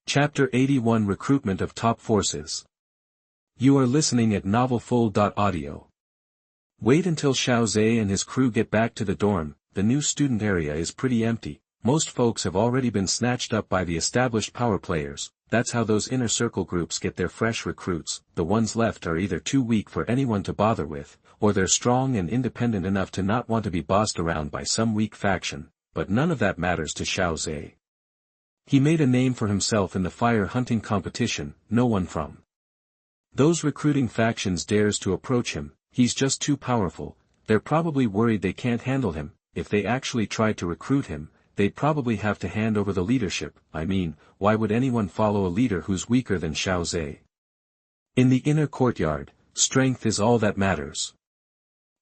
Chapter 81 Recruitment of Top Forces. You are listening at novelfull.audio. Wait until Xiao Zhe and his crew get back to the dorm. The new student area is pretty empty. Most folks have already been snatched up by the established power players. That's how those inner circle groups get their fresh recruits. The ones left are either too weak for anyone to bother with, or they're strong and independent enough to not want to be bossed around by some weak faction. But none of that matters to Xiao Zhe. He made a name for himself in the fire hunting competition. No one from those recruiting factions dares to approach him. He's just too powerful. They're probably worried they can't handle him. If they actually tried to recruit him, they'd probably have to hand over the leadership. I mean, why would anyone follow a leader who's weaker than Xiao Zhe? In the inner courtyard, strength is all that matters.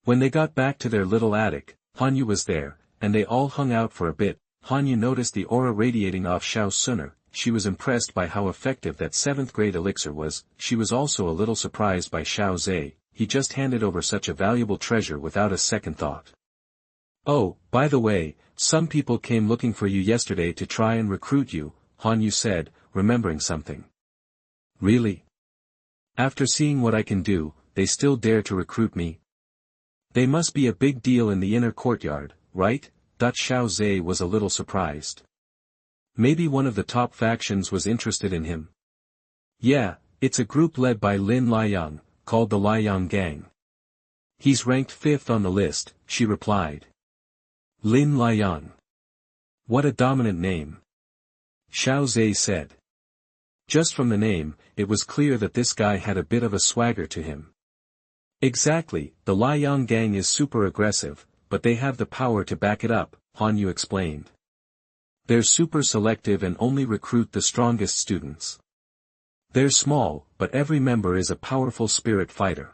When they got back to their little attic, Hanyu was there, and they all hung out for a bit. Hanyu noticed the aura radiating off Xiao Xun'er. She was impressed by how effective that 7th grade elixir was. She was also a little surprised by Xiao Zhe. He just handed over such a valuable treasure without a second thought. Oh, by the way, some people came looking for you yesterday to try and recruit you, Hanyu said, remembering something. Really? After seeing what I can do, they still dare to recruit me? They must be a big deal in the inner courtyard, right? Xiao Zhe was a little surprised. Maybe one of the top factions was interested in him. Yeah, it's a group led by Lin Liang, called the Liang Gang. He's ranked 5th on the list, she replied. Lin Liang. What a dominant name. Xiao Zhe said. Just from the name, it was clear that this guy had a bit of a swagger to him. Exactly, the Liang Gang is super aggressive, but they have the power to back it up, Hanyu explained. They're super selective and only recruit the strongest students. They're small, but every member is a powerful spirit fighter.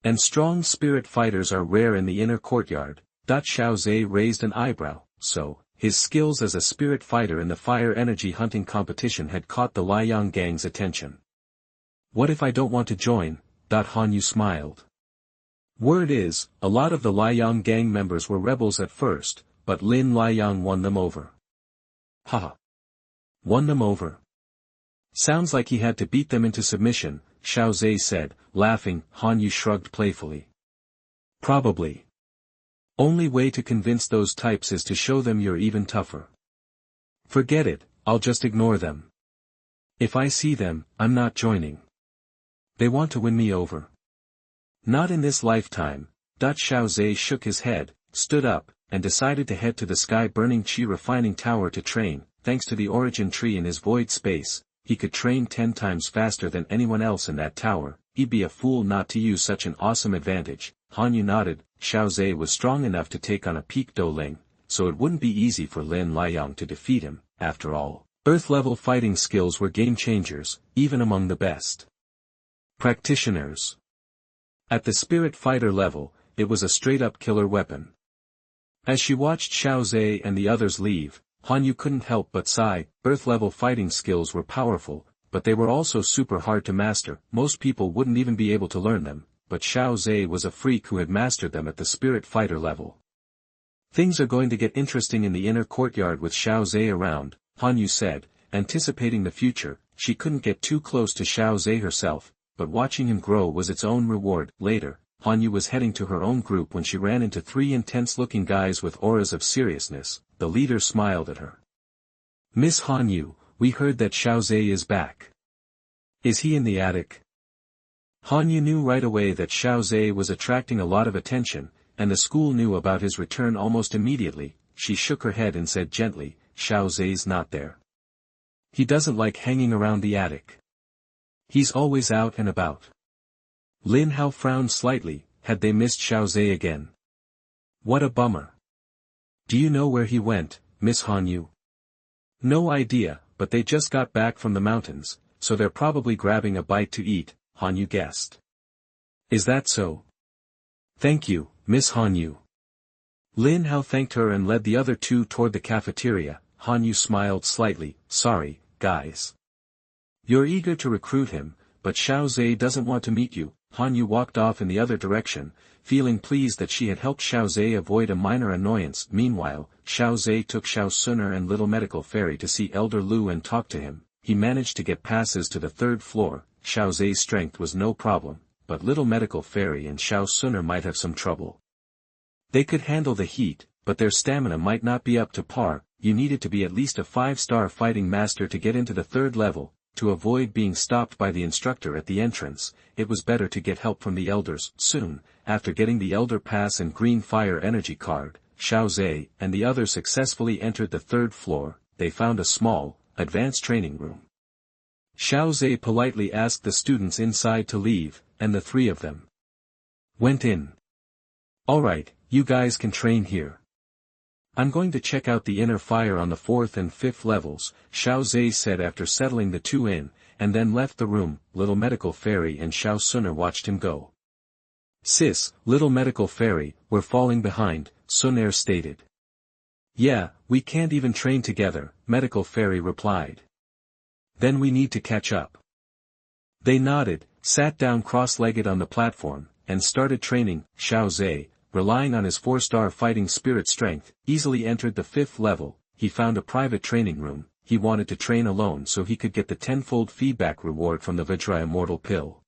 And strong spirit fighters are rare in the inner courtyard. Xiao Zhe raised an eyebrow. So, his skills as a spirit fighter in the fire energy hunting competition had caught the Liang Gang's attention. What if I don't want to join? Hanyu smiled. Word is, a lot of the Liang Gang members were rebels at first, but Lin Liang won them over. Haha. Won them over? Sounds like he had to beat them into submission, Xiao Zhe said, laughing. Hanyu shrugged playfully. Probably. Only way to convince those types is to show them you're even tougher. Forget it, I'll just ignore them. If I see them, I'm not joining. They want to win me over. Not in this lifetime. Xiao Zhe shook his head, stood up, and decided to head to the sky-burning Qi refining tower to train. Thanks to the origin tree in his void space, he could train 10 times faster than anyone else in that tower. He'd be a fool not to use such an awesome advantage. Hanyu nodded. Xiao Zhe was strong enough to take on a peak Douling, so it wouldn't be easy for Lin Liang to defeat him. After all, Earth-level fighting skills were game-changers, even among the best practitioners. At the spirit fighter level, it was a straight-up killer weapon. As she watched Xiao Zhe and the others leave, Hanyu couldn't help but sigh. Earth-level fighting skills were powerful, but they were also super hard to master. Most people wouldn't even be able to learn them, but Xiao Zhe was a freak who had mastered them at the spirit fighter level. Things are going to get interesting in the inner courtyard with Xiao Zhe around, Hanyu said, anticipating the future. She couldn't get too close to Xiao Zhe herself, but watching him grow was its own reward. Later, Hanyu was heading to her own group when she ran into 3 intense-looking guys with auras of seriousness. The leader smiled at her. Miss Hanyu, we heard that Xiao Zhe is back. Is he in the attic? Hanyu knew right away that Xiao Zhe was attracting a lot of attention, and the school knew about his return almost immediately. She shook her head and said gently, Xiao Zhe's not there. He doesn't like hanging around the attic. He's always out and about. Lin Hao frowned slightly. Had they missed Xiao Zhe again? What a bummer. Do you know where he went, Miss Hanyu? No idea, but they just got back from the mountains, so they're probably grabbing a bite to eat, Hanyu guessed. Is that so? Thank you, Miss Hanyu. Lin Hao thanked her and led the other 2 toward the cafeteria. Hanyu smiled slightly. Sorry, guys. You're eager to recruit him, but Xiao Zhe doesn't want to meet you. Hanyu walked off in the other direction, feeling pleased that she had helped Xiao Zhe avoid a minor annoyance. Meanwhile, Xiao Zhe took Xiao Xun'er and Little Medical Fairy to see Elder Lu and talk to him. he managed to get passes to the third floor. Xiao Zhe's strength was no problem, but little medical fairy and Xiao Xun'er might have some trouble. They could handle the heat, but their stamina might not be up to par. You needed to be at least a 5-star fighting master to get into the third level. To avoid being stopped by the instructor at the entrance, it was better to get help from the elders. Soon, after getting the elder pass and green fire energy card, Xiao Zhe and the others successfully entered the third floor. They found a small, advanced training room. Xiao Zhe politely asked the students inside to leave, and the three of them went in. "Alright, you guys can train here. I'm going to check out the inner fire on the 4th and 5th levels," Xiao Zhe said after settling the two in, and then left the room. Little medical fairy and Xiao Xun'er watched him go. "Sis, little medical fairy, we're falling behind," Xun'er stated. "Yeah, we can't even train together," medical fairy replied. "Then we need to catch up." They nodded, sat down cross-legged on the platform, and started training. Xiao Zhe, relying on his 4-star fighting spirit strength, easily entered the 5th level. He found a private training room. He wanted to train alone so he could get the tenfold feedback reward from the Vajra Immortal pill.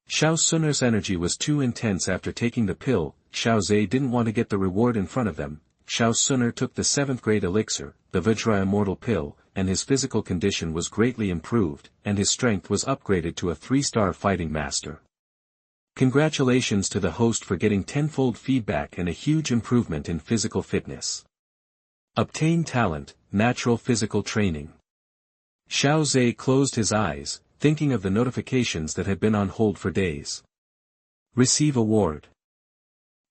Xiao Xun'er's energy was too intense after taking the pill. Xiao Zhe didn't want to get the reward in front of them. Xiao Xun'er took the 7th grade elixir, the Vajra Immortal pill, and his physical condition was greatly improved, and his strength was upgraded to a 3-star fighting master. Congratulations to the host for getting tenfold feedback and a huge improvement in physical fitness. Obtain talent, natural physical training. Xiao Zhe closed his eyes, thinking of the notifications that had been on hold for days. Receive award.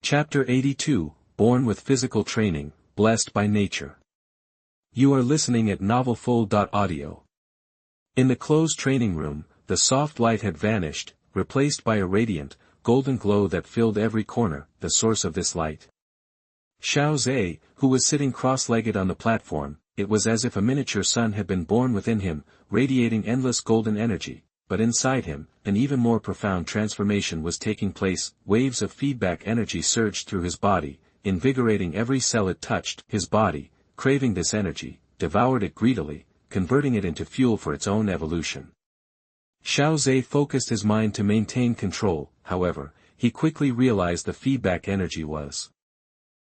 Chapter 82, Born with Physical Training, Blessed by Nature. You are listening at novelfold.audio. In the closed training room, the soft light had vanished, replaced by a radiant, golden glow that filled every corner. The source of this light. Xiao Zhe, who was sitting cross-legged on the platform, it was as if a miniature sun had been born within him, radiating endless golden energy, but inside him, an even more profound transformation was taking place. Waves of feedback energy surged through his body, invigorating every cell it touched. His body, craving this energy, devoured it greedily, converting it into fuel for its own evolution. Xiao Zhe focused his mind to maintain control. However, he quickly realized the feedback energy was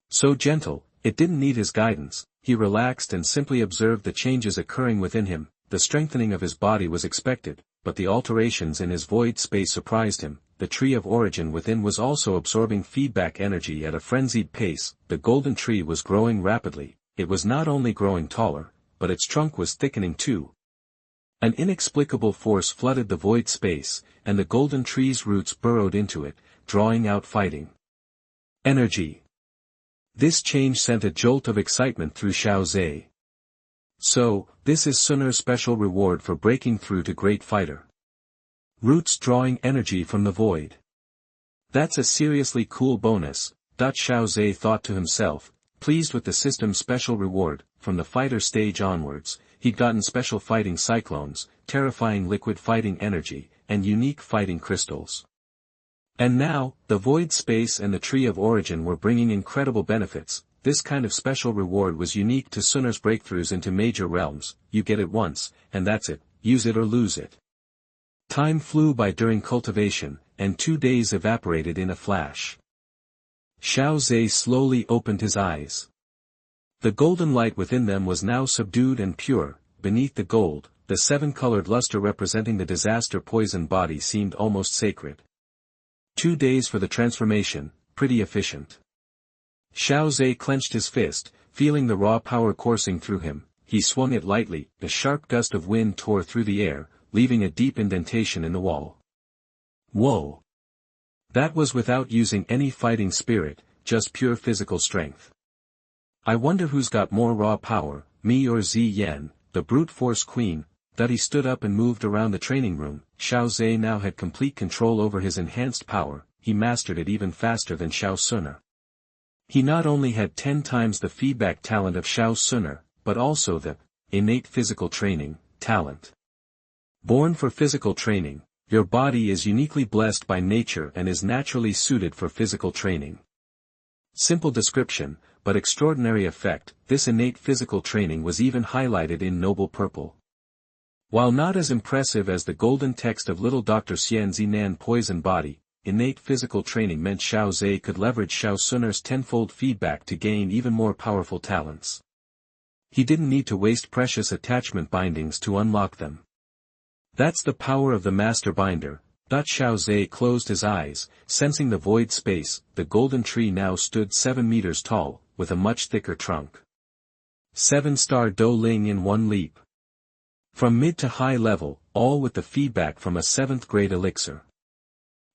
so gentle, it didn't need his guidance. He relaxed and simply observed the changes occurring within him. The strengthening of his body was expected, but the alterations in his void space surprised him. The tree of origin within was also absorbing feedback energy at a frenzied pace. The golden tree was growing rapidly. It was not only growing taller, but its trunk was thickening too. An inexplicable force flooded the void space, and the golden tree's roots burrowed into it, drawing out fighting energy. This change sent a jolt of excitement through Xiao Zhe. So, this is Xun'er's special reward for breaking through to Great Fighter. Roots drawing energy from the void. That's a seriously cool bonus, Xiao Zhe thought to himself, pleased with the system's special reward. From the fighter stage onwards, he'd gotten special fighting cyclones, terrifying liquid fighting energy, and unique fighting crystals. And now, the void space and the tree of origin were bringing incredible benefits. This kind of special reward was unique to Xun'er's breakthroughs into major realms. You get it once, and that's it, use it or lose it. Time flew by during cultivation, and 2 days evaporated in a flash. Xiao Zhe slowly opened his eyes. The golden light within them was now subdued and pure. Beneath the gold, the 7-colored luster representing the disaster poison body seemed almost sacred. 2 days for the transformation, pretty efficient. Xiao Zhe clenched his fist, feeling the raw power coursing through him. He swung it lightly. A sharp gust of wind tore through the air, leaving a deep indentation in the wall. Whoa! That was without using any fighting spirit, just pure physical strength. I wonder who's got more raw power, me or Ziyan, the brute force queen. He stood up and moved around the training room. Xiao Zhe now had complete control over his enhanced power. He mastered it even faster than Xiao Xun'er. He not only had 10 times the feedback talent of Xiao Xun'er, but also the innate physical training talent. Born for physical training, your body is uniquely blessed by nature and is naturally suited for physical training. Simple description, but extraordinary effect. This innate physical training was even highlighted in noble purple. While not as impressive as the golden text of little Dr. Xian Zinan poison body, innate physical training meant Xiao Zhe could leverage Xiao Xun'er's tenfold feedback to gain even more powerful talents. He didn't need to waste precious attachment bindings to unlock them. That's the power of the master binder. Xiao Zhe closed his eyes, sensing the void space. The golden tree now stood 7 meters tall, with a much thicker trunk. 7-star Dou Ling in one leap. From mid to high level, all with the feedback from a 7th grade elixir.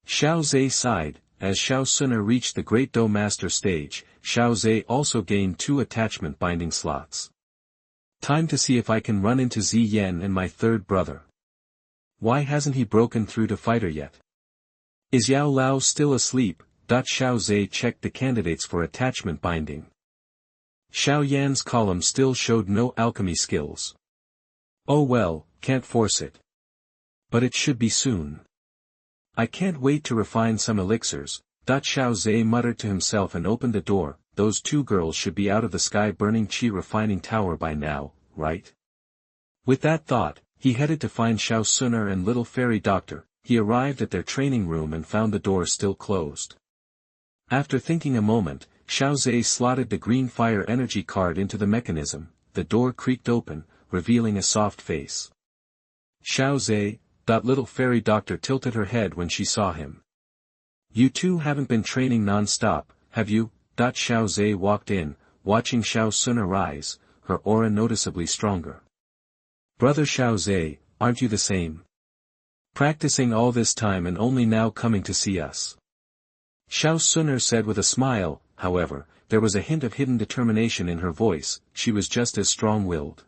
Xiao Zhe sighed. As Xiao Xun'er reached the Great Dou Master stage, Xiao Zhe also gained 2 attachment binding slots. Time to see if I can run into Zi Yan and my third brother. Why hasn't he broken through to fighter yet? Is Yao Lao still asleep? Xiao Zhe checked the candidates for attachment binding. Xiao Yan's column still showed no alchemy skills. Oh well, can't force it. But it should be soon. I can't wait to refine some elixirs. Xiao Zhe muttered to himself and opened the door. Those 2 girls should be out of the sky-burning chi refining tower by now, right? With that thought, he headed to find Xiao Xun'er and little fairy doctor. He arrived at their training room and found the door still closed. After thinking a moment, Xiao Zhe slotted the green fire energy card into the mechanism. The door creaked open, revealing a soft face. Xiao Zhe. Little fairy doctor tilted her head when she saw him. You two haven't been training non-stop, have you? Xiao Zhe walked in, watching Xiao Xun'er rise, her aura noticeably stronger. Brother Xiao Zhe, aren't you the same? Practicing all this time and only now coming to see us. Xiao Xun'er said with a smile. However, there was a hint of hidden determination in her voice. She was just as strong-willed.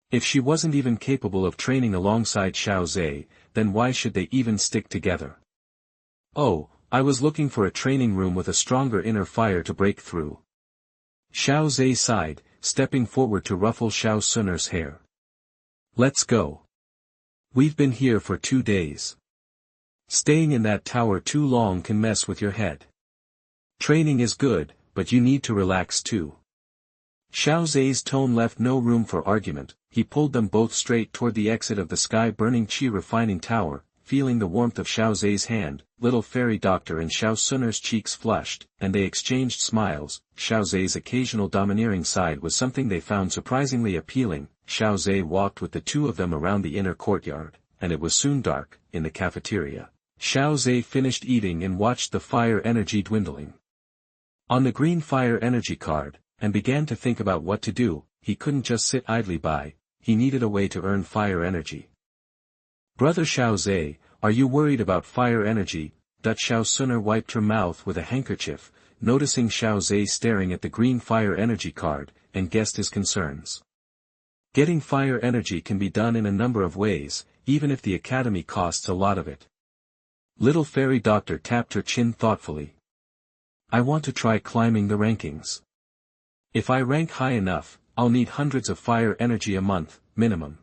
If she wasn't even capable of training alongside Xiao Zhe, then why should they even stick together? Oh, I was looking for a training room with a stronger inner fire to break through. Xiao Zhe sighed, stepping forward to ruffle Xiao Xun'er's hair. Let's go. We've been here for 2 days. Staying in that tower too long can mess with your head. Training is good, but you need to relax too. Xiao Zhe's tone left no room for argument. He pulled them both straight toward the exit of the sky-burning chi refining tower. Feeling the warmth of Xiao Zhe's hand, little fairy doctor and Xiao Xun'er's cheeks flushed, and they exchanged smiles. Xiao Zhe's occasional domineering side was something they found surprisingly appealing. Xiao Zhe walked with the 2 of them around the inner courtyard, and it was soon dark. In the cafeteria, Xiao Zhe finished eating and watched the fire energy dwindling on the green fire energy card, and began to think about what to do. He couldn't just sit idly by, he needed a way to earn fire energy. Brother Xiao Zhe, are you worried about fire energy? Xiao Xun'er wiped her mouth with a handkerchief, noticing Xiao Zhe staring at the green fire energy card, and guessed his concerns. Getting fire energy can be done in a number of ways, even if the academy costs a lot of it. Little fairy doctor tapped her chin thoughtfully. I want to try climbing the rankings. If I rank high enough, I'll need hundreds of fire energy a month, minimum.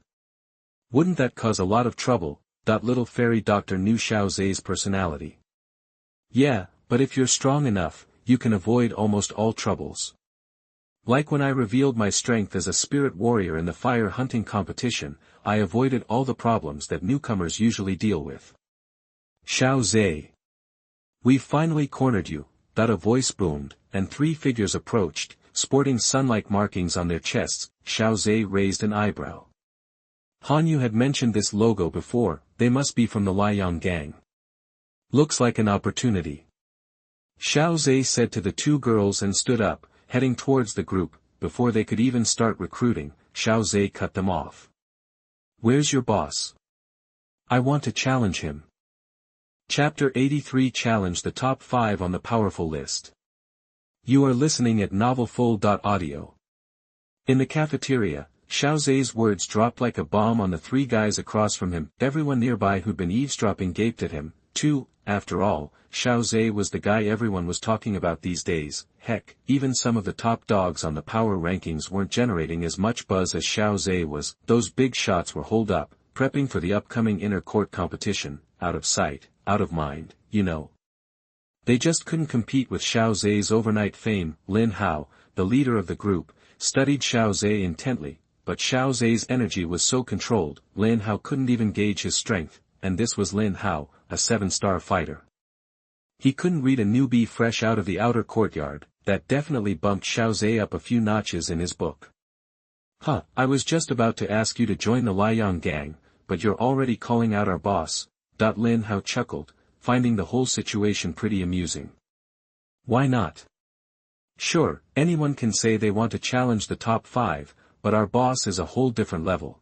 Wouldn't that cause a lot of trouble? Little fairy doctor knew Xiao Zhe's personality. Yeah, but if you're strong enough, you can avoid almost all troubles. Like when I revealed my strength as a spirit warrior in the fire hunting competition, I avoided all the problems that newcomers usually deal with. Xiao Zhe. We've finally cornered you. A voice boomed, and 3 figures approached, sporting sun-like markings on their chests. Xiao Zhe raised an eyebrow. Hanyu had mentioned this logo before. They must be from the Yanyang gang. Looks like an opportunity. Xiao Zhe said to the 2 girls and stood up, heading towards the group. Before they could even start recruiting, Xiao Zhe cut them off. Where's your boss? I want to challenge him. Chapter 83 Challenge the top 5 on the powerful list. You are listening at novelfull.audio. In the cafeteria, Xiao Zhe's words dropped like a bomb on the 3 guys across from him. Everyone nearby who'd been eavesdropping gaped at him, too. After all, Xiao Zhe was the guy everyone was talking about these days. Heck, even some of the top dogs on the power rankings weren't generating as much buzz as Xiao Zhe was. Those big shots were holed up, prepping for the upcoming inner court competition, out of sight, out of mind, you know. They just couldn't compete with Xiao Zhe's overnight fame. Lin Hao, the leader of the group, studied Xiao Zhe intently. but Xiao Zhe's energy was so controlled, Lin Hao couldn't even gauge his strength, and this was Lin Hao, a 7-star fighter. He couldn't read a newbie fresh out of the outer courtyard. That definitely bumped Xiao Zhe up a few notches in his book. Huh, I was just about to ask you to join the Yanyang gang, but you're already calling out our boss. Lin Hao chuckled, finding the whole situation pretty amusing. Why not? Sure, anyone can say they want to challenge the top 5, but our boss is a whole different level.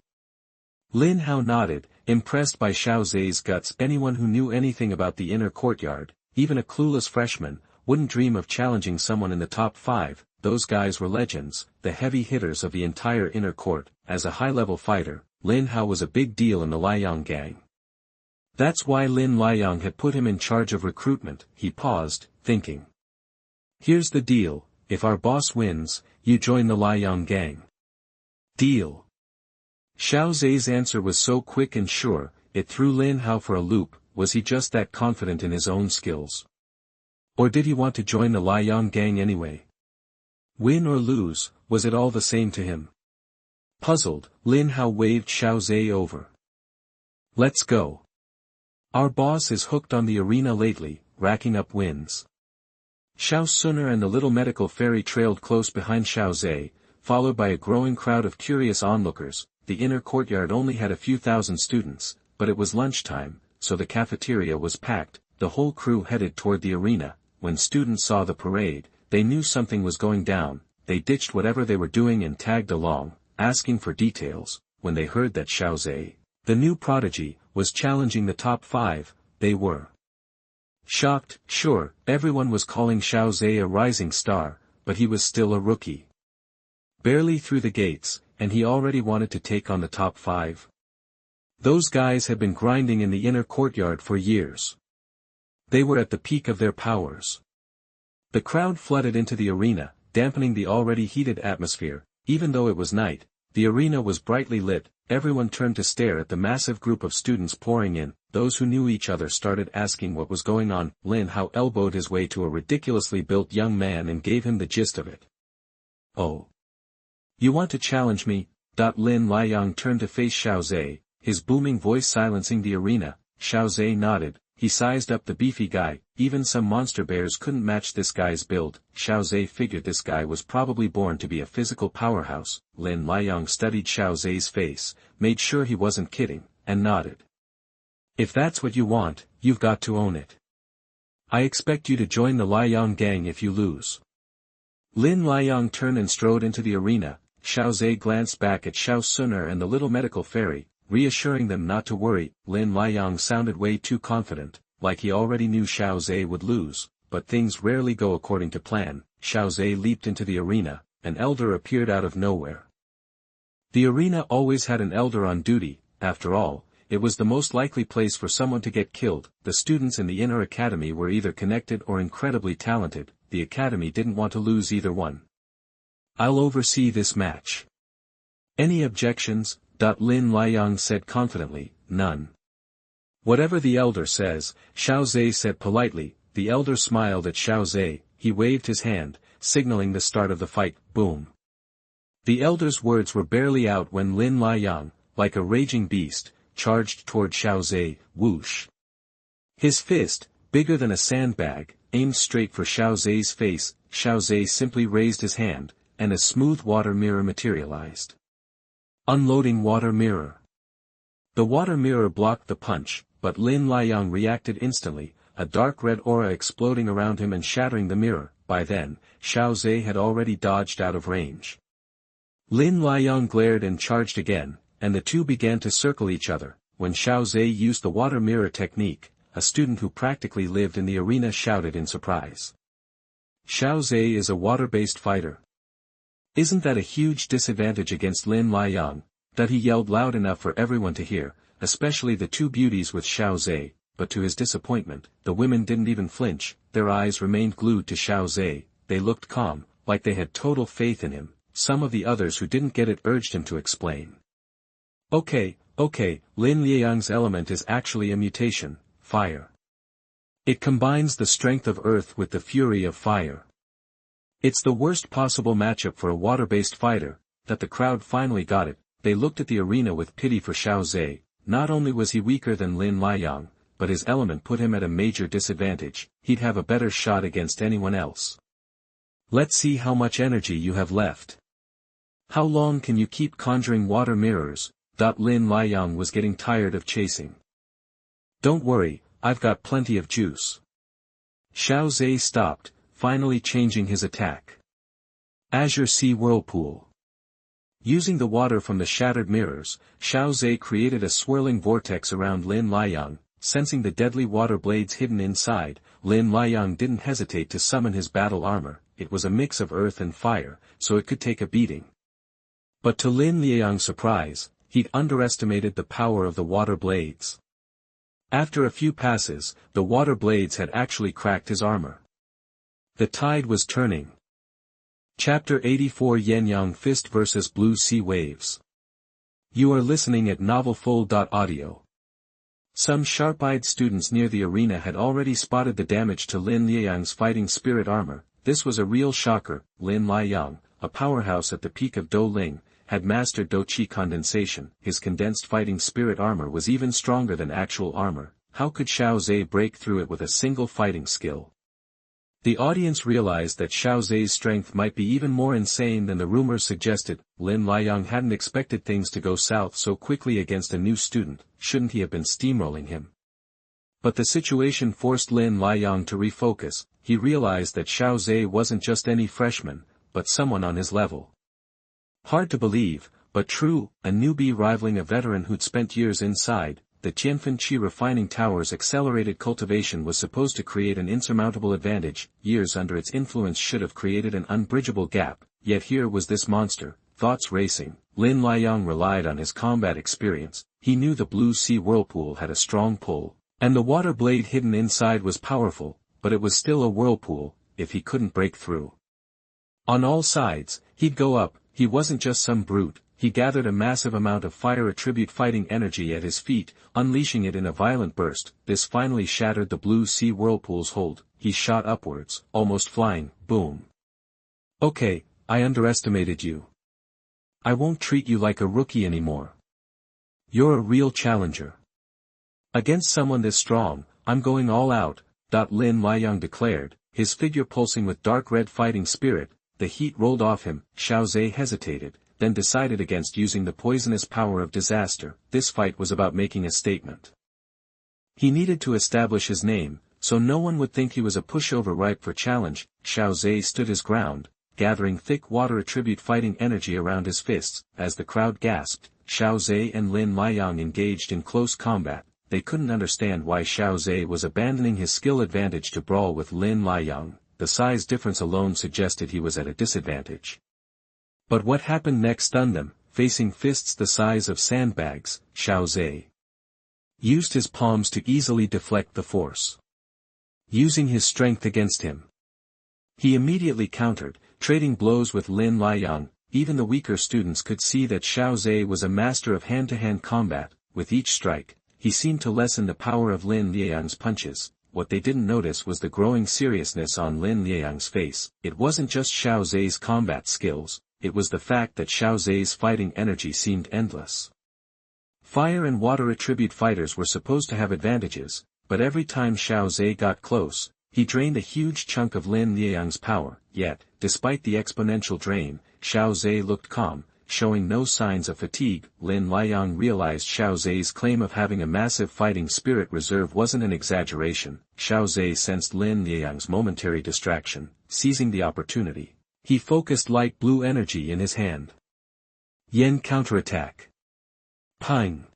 Lin Hao nodded, impressed by Xiao Zhe's guts. Anyone who knew anything about the inner courtyard, even a clueless freshman, wouldn't dream of challenging someone in the top 5. Those guys were legends, the heavy hitters of the entire inner court. As a high-level fighter, Lin Hao was a big deal in the Liang gang. That's why Lin Liang had put him in charge of recruitment. He paused, thinking. Here's the deal, if our boss wins, you join the Liang gang. Deal. Xiao Zhe's answer was so quick and sure, it threw Lin Hao for a loop. Was he just that confident in his own skills? Or did he want to join the Liang gang anyway? Win or lose, was it all the same to him? Puzzled, Lin Hao waved Xiao Zhe over. Let's go. Our boss is hooked on the arena lately, racking up wins. Xiao Xun'er and the little medical fairy trailed close behind Xiao Zhe, followed by a growing crowd of curious onlookers. The inner courtyard only had a few thousand students, but it was lunchtime, so the cafeteria was packed. The whole crew headed toward the arena. When students saw the parade, they knew something was going down. They ditched whatever they were doing and tagged along, asking for details. When they heard that Xiao Zhe, the new prodigy, was challenging the top 5, they were shocked. Sure, everyone was calling Xiao Zhe a rising star, but he was still a rookie. Barely through the gates, and he already wanted to take on the top 5. Those guys had been grinding in the inner courtyard for years. They were at the peak of their powers. The crowd flooded into the arena, dampening the already heated atmosphere. Even though it was night, the arena was brightly lit. Everyone turned to stare at the massive group of students pouring in. Those who knew each other started asking what was going on. Lin Hao elbowed his way to a ridiculously built young man and gave him the gist of it. Oh. You want to challenge me? Lin Liang turned to face Xiao Zhe, his booming voice silencing the arena. Xiao Zhe nodded. He sized up the beefy guy. Even some monster bears couldn't match this guy's build. Xiao Zhe figured this guy was probably born to be a physical powerhouse. Lin Liang studied Xiao Zhe's face, made sure he wasn't kidding, and nodded. If that's what you want, you've got to own it. I expect you to join the Liang gang if you lose. Lin Liang turned and strode into the arena. Xiao Zhe glanced back at Xiao Xun'er and the little medical fairy, reassuring them not to worry. Lin Liang sounded way too confident, like he already knew Xiao Zhe would lose, but things rarely go according to plan. Xiao Zhe leaped into the arena. An elder appeared out of nowhere. The arena always had an elder on duty. After all, it was the most likely place for someone to get killed. The students in the inner academy were either connected or incredibly talented. The academy didn't want to lose either one. I'll oversee this match. Any objections? Lin Liang said confidently. None. Whatever the elder says, Xiao Zhe said politely. The elder smiled at Xiao Zhe. He waved his hand, signaling the start of the fight. Boom. The elder's words were barely out when Lin Liang, like a raging beast, charged toward Xiao Zhe. Whoosh. His fist, bigger than a sandbag, aimed straight for Xiao Zhe's face. Xiao Zhe simply raised his hand, and a smooth water mirror materialized. Unloading water mirror. The water mirror blocked the punch, but Lin Liang reacted instantly, a dark red aura exploding around him and shattering the mirror. By then, Xiao Zhe had already dodged out of range. Lin Liang glared and charged again, and the two began to circle each other. When Xiao Zhe used the water mirror technique, a student who practically lived in the arena shouted in surprise. Xiao Zhe is a water-based fighter. Isn't that a huge disadvantage against Lin Liang? He yelled loud enough for everyone to hear, especially the two beauties with Xiao Zhe, but to his disappointment, the women didn't even flinch. Their eyes remained glued to Xiao Zhe. They looked calm, like they had total faith in him. Some of the others who didn't get it urged him to explain. Okay, Lin Liang's element is actually a mutation, fire. It combines the strength of earth with the fury of fire. It's the worst possible matchup for a water-based fighter. that the crowd finally got it, they looked at the arena with pity for Xiao Zhe. Not only was he weaker than Lin Liang, but his element put him at a major disadvantage. He'd have a better shot against anyone else. Let's see how much energy you have left. How long can you keep conjuring water mirrors? Lin Liang was getting tired of chasing. Don't worry, I've got plenty of juice. Xiao Zhe stopped, finally changing his attack. Azure Sea Whirlpool. Using the water from the shattered mirrors, Xiao Zhe created a swirling vortex around Lin Liang. Sensing the deadly water blades hidden inside, Lin Liang didn't hesitate to summon his battle armor. It was a mix of earth and fire, so it could take a beating. But to Lin Liang's surprise, he'd underestimated the power of the water blades. After a few passes, the water blades had actually cracked his armor. The tide was turning. Chapter 84 Yanyang Fist vs Blue Sea Waves. You are listening at novelfull.audio. Some sharp-eyed students near the arena had already spotted the damage to Lin Liang's fighting spirit armor. This was a real shocker. Lin Liang, a powerhouse at the peak of Dou Ling, had mastered Dou Qi condensation. His condensed fighting spirit armor was even stronger than actual armor. How could Xiao Zhe break through it with a single fighting skill? The audience realized that Xiao Zhe's strength might be even more insane than the rumors suggested. Lin Liang hadn't expected things to go south so quickly against a new student. Shouldn't he have been steamrolling him? But the situation forced Lin Liang to refocus. He realized that Xiao Zhe wasn't just any freshman, but someone on his level. Hard to believe, but true, a newbie rivaling a veteran who'd spent years inside. The Tianfeng refining tower's accelerated cultivation was supposed to create an insurmountable advantage. Years under its influence should have created an unbridgeable gap, yet here was this monster. Thoughts racing, Lin Liang relied on his combat experience. He knew the Blue Sea Whirlpool had a strong pull, and the water blade hidden inside was powerful, but it was still a whirlpool, if he couldn't break through. On all sides, he'd go up. He wasn't just some brute. He gathered a massive amount of fire attribute fighting energy at his feet, unleashing it in a violent burst. This finally shattered the Blue Sea Whirlpool's hold. He shot upwards, almost flying. Boom. Okay, I underestimated you. I won't treat you like a rookie anymore. You're a real challenger. Against someone this strong, I'm going all out, Lin Liang declared, his figure pulsing with dark red fighting spirit. The heat rolled off him. Xiao Zhe hesitated, then decided against using the poisonous power of disaster. This fight was about making a statement. He needed to establish his name, so no one would think he was a pushover ripe for challenge. Xiao Zhe stood his ground, gathering thick water attribute fighting energy around his fists. As the crowd gasped, Xiao Zhe and Lin Liang engaged in close combat. They couldn't understand why Xiao Zhe was abandoning his skill advantage to brawl with Lin Liang. The size difference alone suggested he was at a disadvantage. But what happened next stunned them. Facing fists the size of sandbags, Xiao Zhe used his palms to easily deflect the force, using his strength against him. He immediately countered, trading blows with Lin Liang. Even the weaker students could see that Xiao Zhe was a master of hand-to-hand combat. With each strike, he seemed to lessen the power of Lin Liang's punches. What they didn't notice was the growing seriousness on Lin Liang's face. It wasn't just Xiao Zhe's combat skills, it was the fact that Xiao Zhe's fighting energy seemed endless. Fire and water attribute fighters were supposed to have advantages, but every time Xiao Zhe got close, he drained a huge chunk of Lin Liang's power. Yet, despite the exponential drain, Xiao Zhe looked calm, showing no signs of fatigue. Lin Liang realized Xiao Zhe's claim of having a massive fighting spirit reserve wasn't an exaggeration. Xiao Zhe sensed Lin Liang's momentary distraction. Seizing the opportunity, he focused light blue energy in his hand. Yen counterattack. Ping.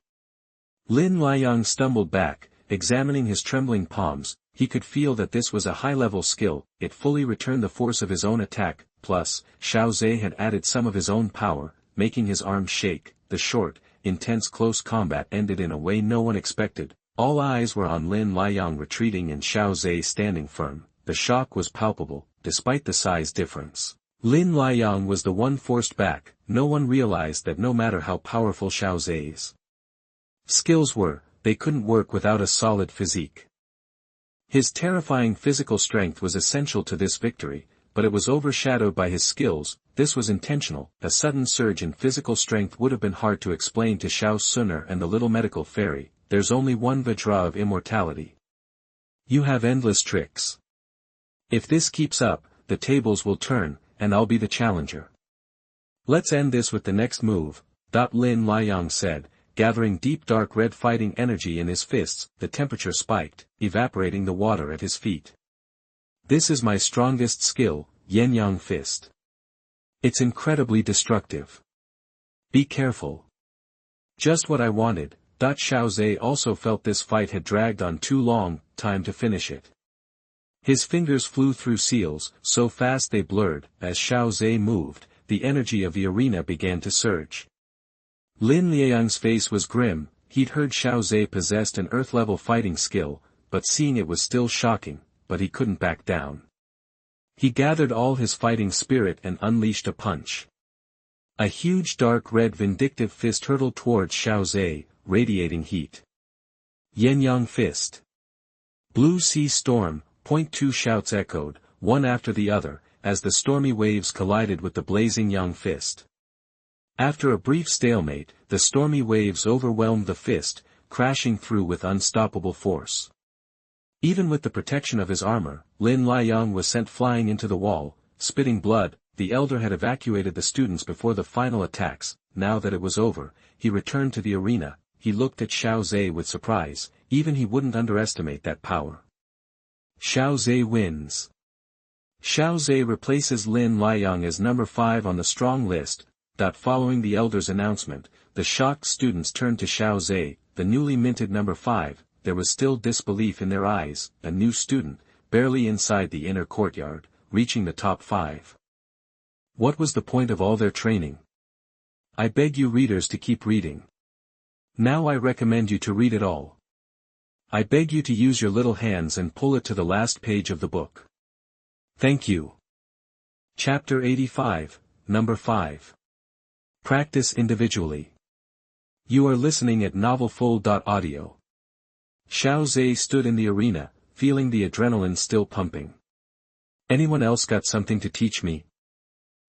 Lin Liang stumbled back, examining his trembling palms. He could feel that this was a high-level skill. It fully returned the force of his own attack. Plus, Xiao Zhe had added some of his own power, making his arms shake. The short, intense close combat ended in a way no one expected. All eyes were on Lin Liang retreating and Xiao Zhe standing firm. The shock was palpable, despite the size difference. Lin Liang was the one forced back. No one realized that no matter how powerful Xiao Zhe's skills were, they couldn't work without a solid physique. His terrifying physical strength was essential to this victory, but it was overshadowed by his skills. This was intentional. A sudden surge in physical strength would have been hard to explain to Xiao Xun'er and the little medical fairy. There's only one Vajra of immortality. You have endless tricks. If this keeps up, the tables will turn, and I'll be the challenger. Let's end this with the next move, Lin Liang said, gathering deep dark red fighting energy in his fists. The temperature spiked, evaporating the water at his feet. This is my strongest skill, yanyang fist. It's incredibly destructive. Be careful. Just what I wanted. Xiao Zhe also felt this fight had dragged on too long, time to finish it. His fingers flew through seals, so fast they blurred. As Xiao Zhe moved, the energy of the arena began to surge. Lin Liang's face was grim. He'd heard Xiao Zhe possessed an earth-level fighting skill, but seeing it was still shocking, but he couldn't back down. He gathered all his fighting spirit and unleashed a punch. A huge dark red vindictive fist hurtled towards Xiao Zhe, radiating heat. Yanyang fist. Blue sea storm. Two shouts echoed, one after the other, as the stormy waves collided with the blazing yang fist. After a brief stalemate, the stormy waves overwhelmed the fist, crashing through with unstoppable force. Even with the protection of his armor, Lin Liang was sent flying into the wall, spitting blood. The elder had evacuated the students before the final attacks. Now that it was over, he returned to the arena. He looked at Xiao Zhe with surprise. Even he wouldn't underestimate that power. Xiao Zhe wins. Xiao Zhe replaces Lin Liang as number 5 on the strong list. Following the elder's announcement, the shocked students turned to Xiao Zhe, the newly minted number 5. There was still disbelief in their eyes. A new student, barely inside the inner courtyard, reaching the top 5. What was the point of all their training? I beg you readers to keep reading. Now I recommend you to read it all. I beg you to use your little hands and pull it to the last page of the book. Thank you. Chapter 85, Number 5. Practice individually. You are listening at novelfold.audio. Xiao Zhe stood in the arena, feeling the adrenaline still pumping. Anyone else got something to teach me?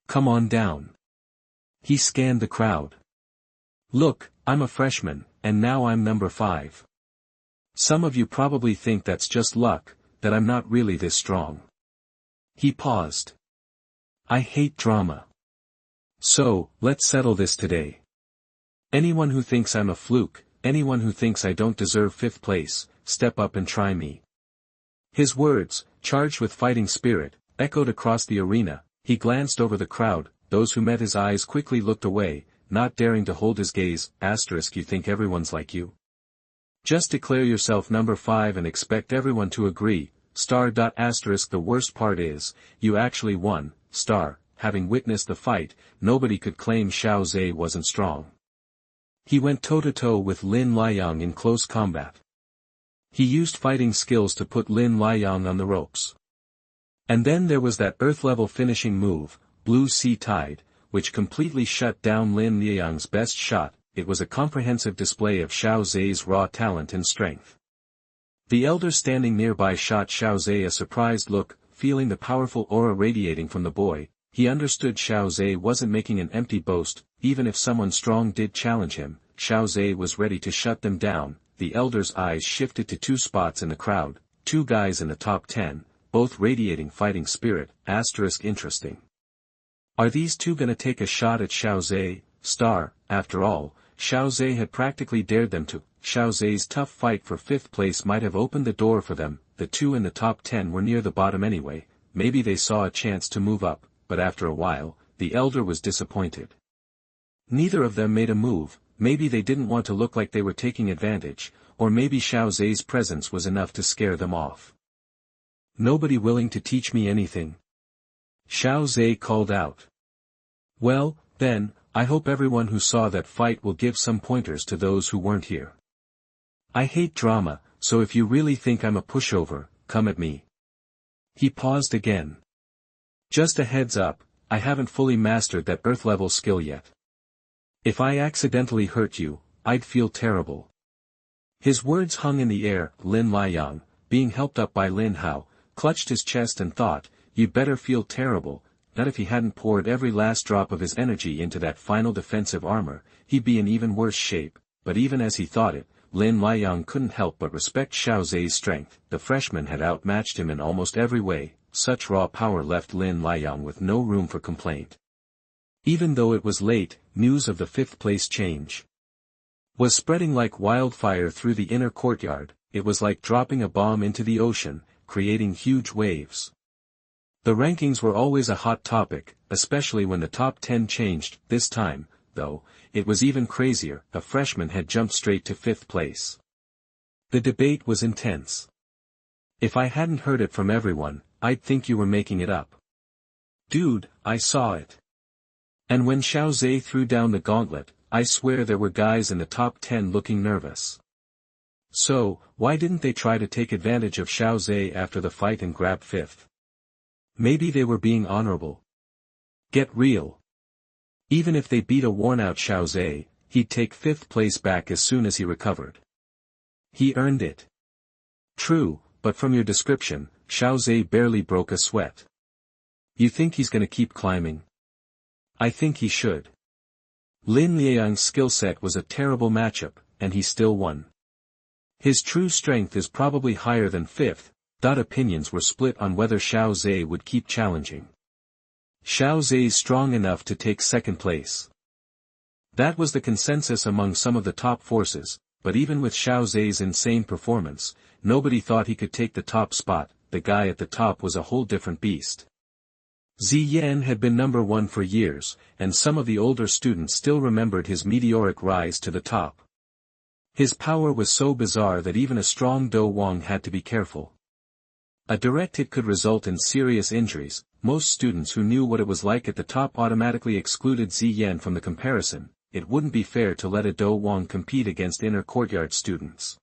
Come on down. He scanned the crowd. Look, I'm a freshman, and now I'm number 5. Some of you probably think that's just luck, that I'm not really this strong. He paused. I hate drama. So, let's settle this today. Anyone who thinks I'm a fluke, anyone who thinks I don't deserve 5th place, step up and try me. His words, charged with fighting spirit, echoed across the arena. He glanced over the crowd. Those who met his eyes quickly looked away, not daring to hold his gaze. You think everyone's like you? Just declare yourself number 5 and expect everyone to agree. The worst part is, you actually won. Having witnessed the fight, nobody could claim Xiao Zhe wasn't strong. He went toe-to-toe with Lin Liang in close combat. He used fighting skills to put Lin Liang on the ropes. And then there was that earth-level finishing move, Blue Sea Tide, which completely shut down Lin Liang's best shot. It was a comprehensive display of Xiao Zhe's raw talent and strength. The elder standing nearby shot Xiao Zhe a surprised look. Feeling the powerful aura radiating from the boy, he understood Xiao Zhe wasn't making an empty boast. Even if someone strong did challenge him, Xiao Zhe was ready to shut them down. The elder's eyes shifted to 2 spots in the crowd, 2 guys in the top 10, both radiating fighting spirit. Interesting. Are these 2 gonna take a shot at Xiao Zhe? After all, Xiao Zhe had practically dared them to. Xiao Zhe's tough fight for 5th place might have opened the door for them. The 2 in the top 10 were near the bottom anyway. Maybe they saw a chance to move up, but after a while, the elder was disappointed. Neither of them made a move. Maybe they didn't want to look like they were taking advantage, or maybe Xiao Zhe's presence was enough to scare them off. Nobody willing to teach me anything? Xiao Zhe called out. Well, then, I hope everyone who saw that fight will give some pointers to those who weren't here. I hate drama, so if you really think I'm a pushover, come at me. He paused again. Just a heads up, I haven't fully mastered that earth-level skill yet. If I accidentally hurt you, I'd feel terrible. His words hung in the air. Lin Liang, being helped up by Lin Hao, clutched his chest and thought, you'd better feel terrible, that if he hadn't poured every last drop of his energy into that final defensive armor, he'd be in even worse shape. But even as he thought it, Lin Liang couldn't help but respect Xiao Zhe's strength. The freshman had outmatched him in almost every way. Such raw power left Lin Liang with no room for complaint. Even though it was late, news of the 5th place change was spreading like wildfire through the inner courtyard. It was like dropping a bomb into the ocean, creating huge waves. The rankings were always a hot topic, especially when the top 10 changed. This time, though, it was even crazier. A freshman had jumped straight to 5th place. The debate was intense. If I hadn't heard it from everyone, I'd think you were making it up. Dude, I saw it. And when Xiao Zhe threw down the gauntlet, I swear there were guys in the top 10 looking nervous. So, why didn't they try to take advantage of Xiao Zhe after the fight and grab 5th? Maybe they were being honorable. Get real. Even if they beat a worn-out Xiao Zhe, he'd take 5th place back as soon as he recovered. He earned it. True, but from your description, Xiao Zhe barely broke a sweat. You think he's gonna keep climbing? I think he should. Lin Liang's skill set was a terrible matchup, and he still won. His true strength is probably higher than 5th. Opinions were split on whether Xiao Zhe would keep challenging. Xiao Zhe's strong enough to take 2nd place. That was the consensus among some of the top forces, but even with Xiao Zhe's insane performance, nobody thought he could take the top spot. The guy at the top was a whole different beast. Ziyan had been number 1 for years, and some of the older students still remembered his meteoric rise to the top. His power was so bizarre that even a strong Do Wang had to be careful. A direct hit could result in serious injuries. Most students who knew what it was like at the top automatically excluded Ziyan from the comparison. It wouldn't be fair to let a Do Wang compete against inner courtyard students.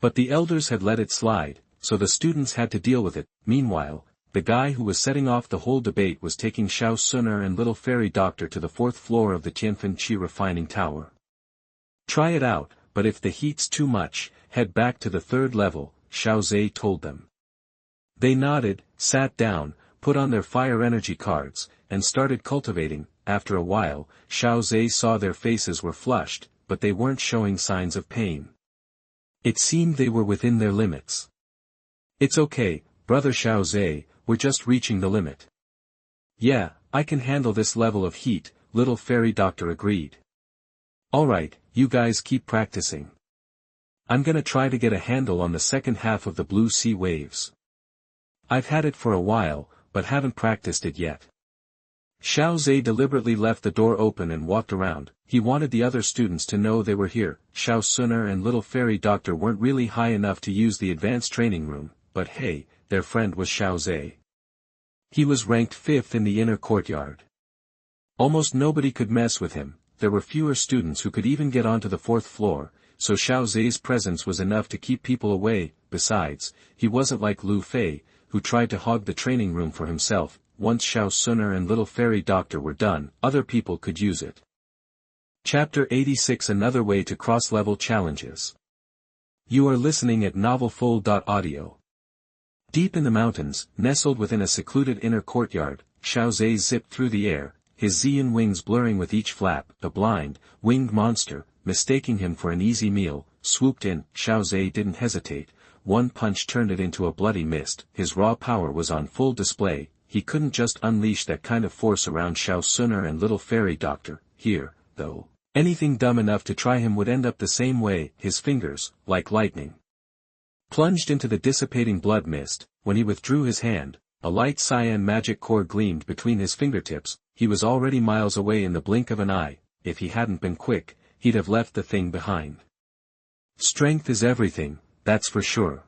But the elders had let it slide, so the students had to deal with it. Meanwhile, the guy who was setting off the whole debate was taking Xiao Xun'er and Little Fairy Doctor to the 4th floor of the Tianfen Qi refining tower. Try it out, but if the heat's too much, head back to the 3rd level, Xiao Zhe told them. They nodded, sat down, put on their fire energy cards, and started cultivating. After a while, Xiao Zhe saw their faces were flushed, but they weren't showing signs of pain. It seemed they were within their limits. It's okay, brother Xiao Zhe, we're just reaching the limit. Yeah, I can handle this level of heat, Little Fairy Doctor agreed. Alright, you guys keep practicing. I'm gonna try to get a handle on the second half of the blue sea waves. I've had it for a while, but haven't practiced it yet. Xiao Zhe deliberately left the door open and walked around. He wanted the other students to know they were here. Xiao Xun'er and Little Fairy Doctor weren't really high enough to use the advanced training room, but hey, their friend was Xiao Zhe. He was ranked 5th in the inner courtyard. Almost nobody could mess with him. There were fewer students who could even get onto the 4th floor, so Xiao Zhe's presence was enough to keep people away. Besides, he wasn't like Lu Fei, who tried to hog the training room for himself. Once Xiao Xun'er and Little Fairy Doctor were done, other people could use it. Chapter 86 Another Way to Cross-Level Challenges. You are listening at novelfold.audio. Deep in the mountains, nestled within a secluded inner courtyard, Xiao Zhe zipped through the air, his Xian wings blurring with each flap. The blind, winged monster, mistaking him for an easy meal, swooped in. Xiao Zhe didn't hesitate. One punch turned it into a bloody mist. His raw power was on full display. He couldn't just unleash that kind of force around Xiao Xun'er and Little Fairy Doctor. Here, though, anything dumb enough to try him would end up the same way. His fingers, like lightning, plunged into the dissipating blood mist. When he withdrew his hand, a light cyan magic core gleamed between his fingertips. He was already miles away in the blink of an eye. If he hadn't been quick, he'd have left the thing behind. Strength is everything, that's for sure.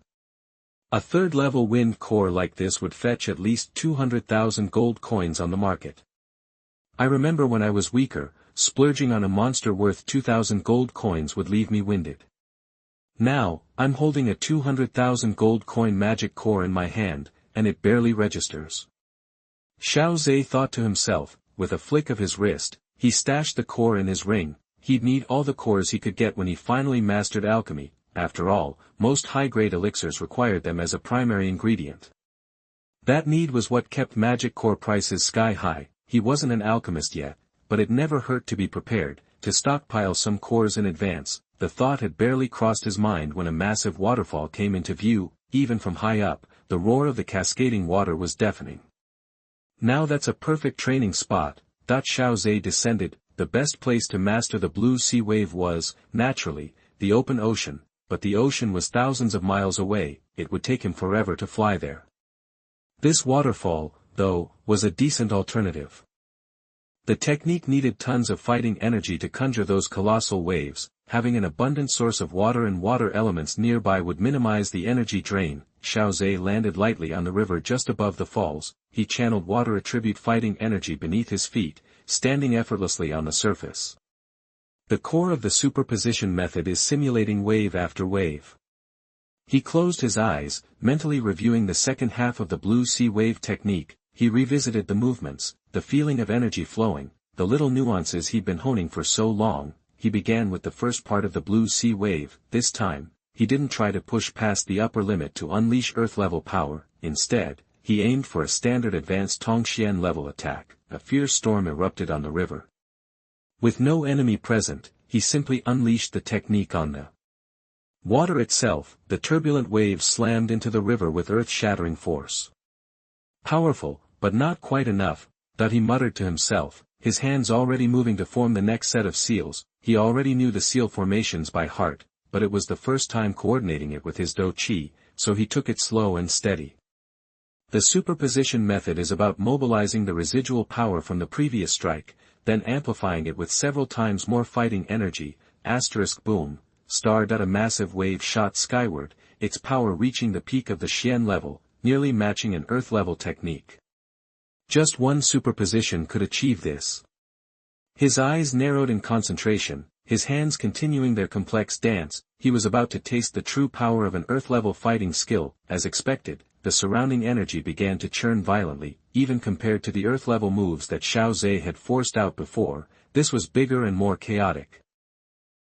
A 3rd-level wind core like this would fetch at least 200,000 gold coins on the market. I remember when I was weaker, splurging on a monster worth 2,000 gold coins would leave me winded. Now, I'm holding a 200,000 gold coin magic core in my hand, and it barely registers. Xiao Zhe thought to himself. With a flick of his wrist, he stashed the core in his ring. He'd need all the cores he could get when he finally mastered alchemy. After all, most high-grade elixirs required them as a primary ingredient. That need was what kept magic core prices sky high. He wasn't an alchemist yet, but it never hurt to be prepared, to stockpile some cores in advance. The thought had barely crossed his mind when a massive waterfall came into view. Even from high up, the roar of the cascading water was deafening. Now that's a perfect training spot, thought Xiao Zhe descended. The best place to master the blue sea wave was, naturally, the open ocean, but the ocean was thousands of miles away. It would take him forever to fly there. This waterfall, though, was a decent alternative. The technique needed tons of fighting energy to conjure those colossal waves. Having an abundant source of water and water elements nearby would minimize the energy drain. Xiao Zhe landed lightly on the river just above the falls. He channeled water attribute fighting energy beneath his feet, standing effortlessly on the surface. The core of the superposition method is simulating wave after wave. He closed his eyes, mentally reviewing the second half of the blue sea wave technique. He revisited the movements, the feeling of energy flowing, the little nuances he'd been honing for so long. He began with the first part of the blue sea wave. This time, he didn't try to push past the upper limit to unleash Earth-level power. Instead, he aimed for a standard advanced Tongxian level attack. A fierce storm erupted on the river. With no enemy present, he simply unleashed the technique on the water itself. The turbulent waves slammed into the river with earth-shattering force. Powerful, but not quite enough, thought he muttered to himself, his hands already moving to form the next set of seals. He already knew the seal formations by heart, but it was the first time coordinating it with his Dou Qi, so he took it slow and steady. The superposition method is about mobilizing the residual power from the previous strike, then amplifying it with several times more fighting energy. Boom, star. A massive wave shot skyward, its power reaching the peak of the Xian level, nearly matching an Earth-level technique. Just one superposition could achieve this. His eyes narrowed in concentration, his hands continuing their complex dance. He was about to taste the true power of an Earth-level fighting skill. As expected, the surrounding energy began to churn violently. Even compared to the Earth-level moves that Xiao Zhe had forced out before, this was bigger and more chaotic.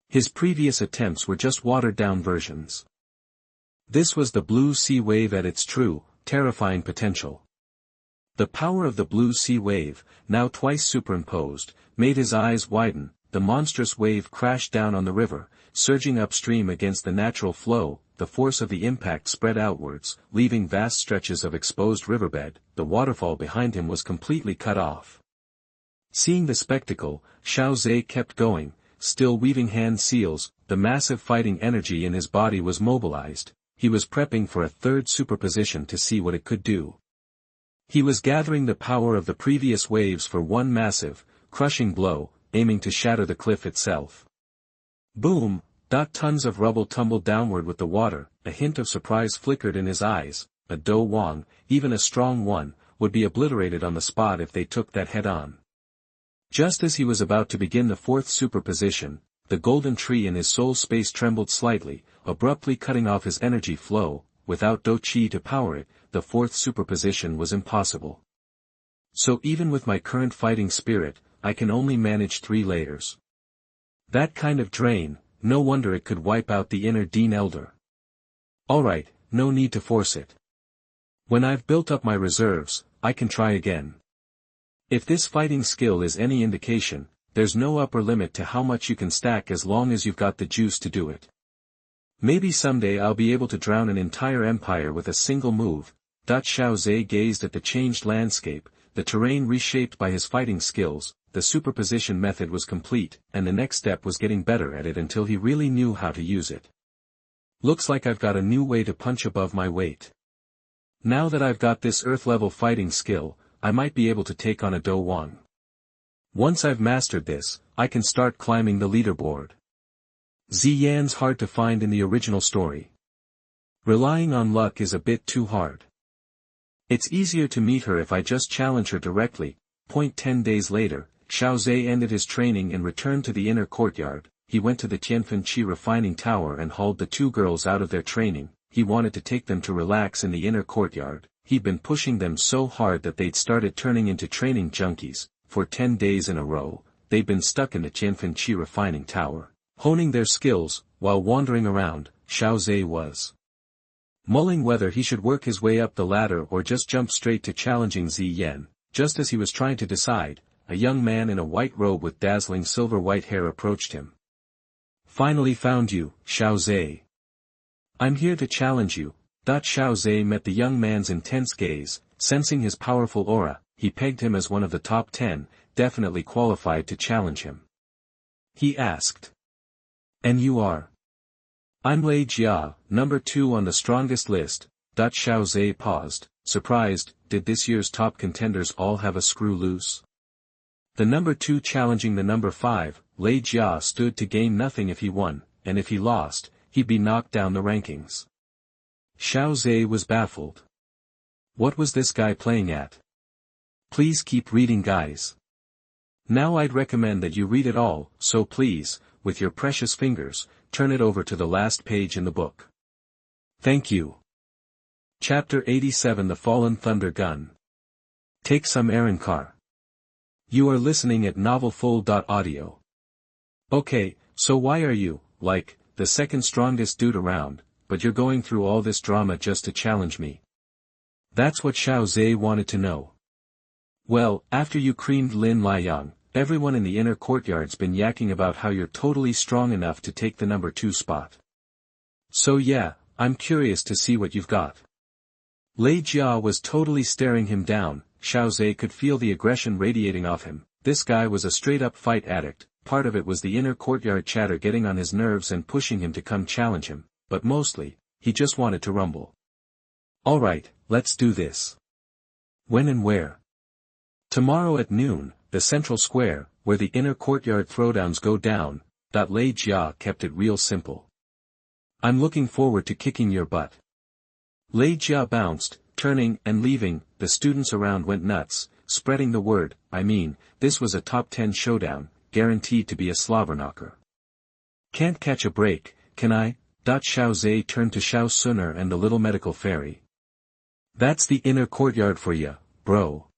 His previous attempts were just watered-down versions. This was the blue sea wave at its true, terrifying potential. The power of the blue sea wave, now twice superimposed, made his eyes widen. The monstrous wave crashed down on the river, surging upstream against the natural flow. The force of the impact spread outwards, leaving vast stretches of exposed riverbed. The waterfall behind him was completely cut off. Seeing the spectacle, Xiao Zhe kept going, still weaving hand seals. The massive fighting energy in his body was mobilized. He was prepping for a third superposition to see what it could do. He was gathering the power of the previous waves for one massive, crushing blow, aiming to shatter the cliff itself. Boom! Tons of rubble tumbled downward with the water. A hint of surprise flickered in his eyes. A Dou Wang, even a strong one, would be obliterated on the spot if they took that head-on. Just as he was about to begin the fourth superposition, the golden tree in his soul space trembled slightly, abruptly cutting off his energy flow. Without Dou Qi to power it, the fourth superposition was impossible. So even with my current fighting spirit, I can only manage 3 layers. That kind of drain, no wonder it could wipe out the inner Dean Elder. Alright, no need to force it. When I've built up my reserves, I can try again. If this fighting skill is any indication, there's no upper limit to how much you can stack as long as you've got the juice to do it. Maybe someday I'll be able to drown an entire empire with a single move. Xiao Zhe gazed at the changed landscape, the terrain reshaped by his fighting skills. The superposition method was complete, and the next step was getting better at it until he really knew how to use it. Looks like I've got a new way to punch above my weight. Now that I've got this Earth-level fighting skill, I might be able to take on a Dou Wang. Once I've mastered this, I can start climbing the leaderboard. Ziyan's hard to find in the original story. Relying on luck is a bit too hard. It's easier to meet her if I just challenge her directly. 10 days later, Xiao Zhe ended his training and returned to the inner courtyard. He went to the Tianfeng refining tower and hauled the 2 girls out of their training. He wanted to take them to relax in the inner courtyard. He'd been pushing them so hard that they'd started turning into training junkies. For 10 days in a row, they'd been stuck in the Tianfeng refining tower, honing their skills. While wandering around, Xiao Zhe was mulling whether he should work his way up the ladder or just jump straight to challenging Ziyan. Just as he was trying to decide, a young man in a white robe with dazzling silver white hair approached him. "Finally found you, Xiao Zhe. I'm here to challenge you." Xiao Zhe met the young man's intense gaze, sensing his powerful aura. He pegged him as one of the top 10, definitely qualified to challenge him. He asked. "And you are?" "I'm Lei Jia, number 2 on the strongest list." Xiao Zhe paused, surprised. Did this year's top contenders all have a screw loose? The number 2 challenging the number 5, Lei Jia stood to gain nothing if he won, and if he lost, he'd be knocked down the rankings. Xiao Zhe was baffled. What was this guy playing at? Please keep reading, guys. Now I'd recommend that you read it all, so please, with your precious fingers, turn it over to the last page in the book. Thank you. Chapter 87, The Fallen Thunder Gun. Take some arrancar. You are listening at novelfold.audio. Okay, so why are you, like, the second strongest dude around, but you're going through all this drama just to challenge me? That's what Xiao Zhe wanted to know. Well, after you creamed Lin Liang, everyone in the inner courtyard's been yakking about how you're totally strong enough to take the number 2 spot. So yeah, I'm curious to see what you've got. Lei Jia was totally staring him down. Xiao Zhe could feel the aggression radiating off him. This guy was a straight-up fight addict. Part of it was the inner courtyard chatter getting on his nerves and pushing him to come challenge him, but mostly, he just wanted to rumble. Alright, let's do this. When and where? Tomorrow at noon, the central square, where the inner courtyard throwdowns go down. Lei Jia kept it real simple. I'm looking forward to kicking your butt. Lei Jia bounced, turning and leaving. The students around went nuts, spreading the word. I mean, this was a top 10 showdown, guaranteed to be a slobberknocker. Can't catch a break, can I? Xiao Zhe turned to Xiao Xun'er and the little medical fairy. That's the inner courtyard for ya, bro.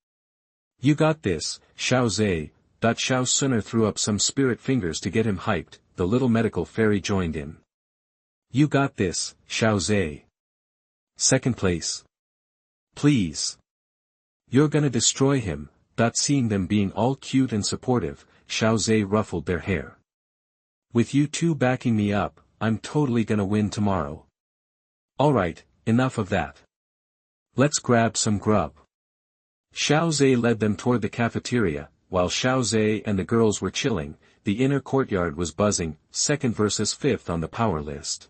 You got this, Xiao Zhe. Xiao Xun'er threw up some spirit fingers to get him hyped. The little medical fairy joined in. You got this, Xiao Zhe. Second place. Please. You're gonna destroy him. Seeing them being all cute and supportive, Xiao Zhe ruffled their hair. With you two backing me up, I'm totally gonna win tomorrow. Alright, enough of that. Let's grab some grub. Xiao Zhe led them toward the cafeteria. While Xiao Zhe and the girls were chilling, the inner courtyard was buzzing, 2nd versus 5th on the power list.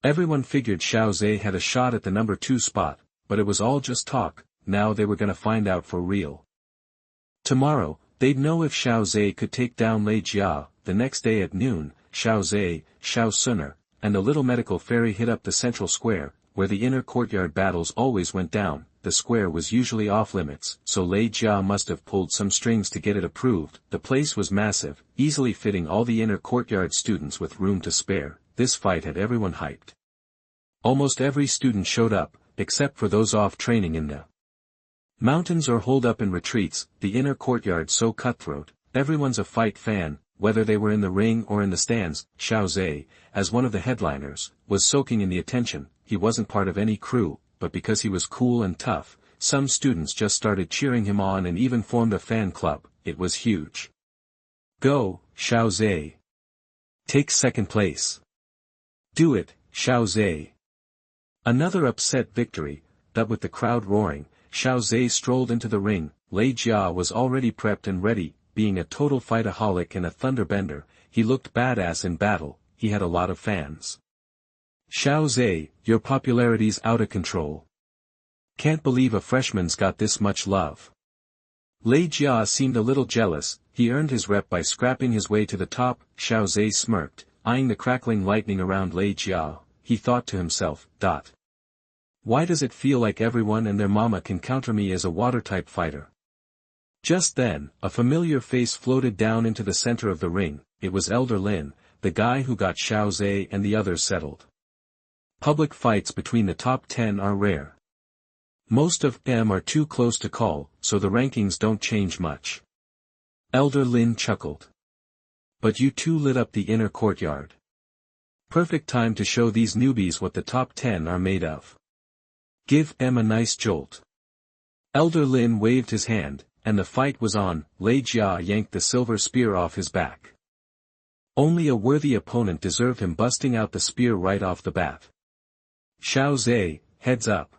Everyone figured Xiao Zhe had a shot at the number 2 spot, but it was all just talk. Now they were gonna find out for real. Tomorrow, they'd know if Xiao Zhe could take down Lei Jia. The next day at noon, Xiao Zhe, Xiao Xun'er, and the little medical fairy hit up the central square, where the inner courtyard battles always went down. The square was usually off limits, so Lei Jia must have pulled some strings to get it approved. The place was massive, easily fitting all the inner courtyard students with room to spare. This fight had everyone hyped. Almost every student showed up, except for those off training in the mountains or holed up in retreats. The inner courtyard so cutthroat, everyone's a fight fan, whether they were in the ring or in the stands. Xiao Zhe, as one of the headliners, was soaking in the attention. He wasn't part of any crew, but because he was cool and tough, some students just started cheering him on and even formed a fan club. It was huge. Go, Xiao Zhe. Take 2nd place. Do it, Xiao Zhe. Another upset victory. That with the crowd roaring, Xiao Zhe strolled into the ring. Lei Jia was already prepped and ready. Being a total fightaholic and a thunderbender, he looked badass in battle. He had a lot of fans. Xiao Zhe, your popularity's out of control. Can't believe a freshman's got this much love. Lei Jia seemed a little jealous. He earned his rep by scrapping his way to the top. Xiao Zhe smirked, eyeing the crackling lightning around Lei Jia. He thought to himself, Why does it feel like everyone and their mama can counter me as a water-type fighter? Just then, a familiar face floated down into the center of the ring. It was Elder Lin, the guy who got Xiao Zhe and the others settled. Public fights between the top 10 are rare. Most of them are too close to call, so the rankings don't change much. Elder Lin chuckled. But you two lit up the inner courtyard. Perfect time to show these newbies what the top 10 are made of. Give them a nice jolt. Elder Lin waved his hand, and the fight was on. Lei Jia yanked the silver spear off his back. Only a worthy opponent deserved him busting out the spear right off the bat. Xiao Zhe, heads up.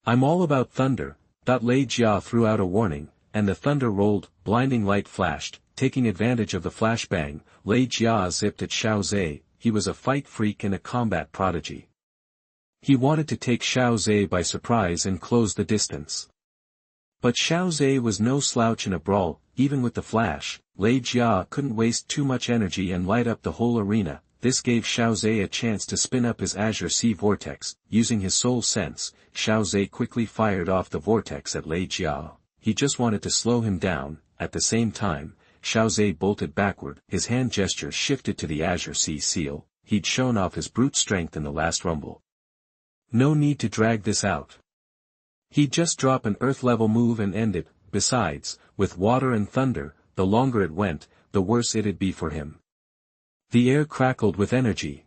I'm all about thunder. Lei Jia threw out a warning, and the thunder rolled, blinding light flashed. Taking advantage of the flashbang, Lei Jia zipped at Xiao Zhe. He was a fight freak and a combat prodigy. He wanted to take Xiao Zhe by surprise and close the distance. But Xiao Zhe was no slouch in a brawl. Even with the flash, Lei Jia couldn't waste too much energy and light up the whole arena. This gave Xiao Zhe a chance to spin up his azure sea vortex. Using his soul sense, Xiao Zhe quickly fired off the vortex at Lei Jia. He just wanted to slow him down. At the same time, Xiao Zhe bolted backward. His hand gesture shifted to the azure sea seal. He'd shown off his brute strength in the last rumble. No need to drag this out. He'd just drop an earth-level move and end it. Besides, with water and thunder, the longer it went, the worse it'd be for him. The air crackled with energy.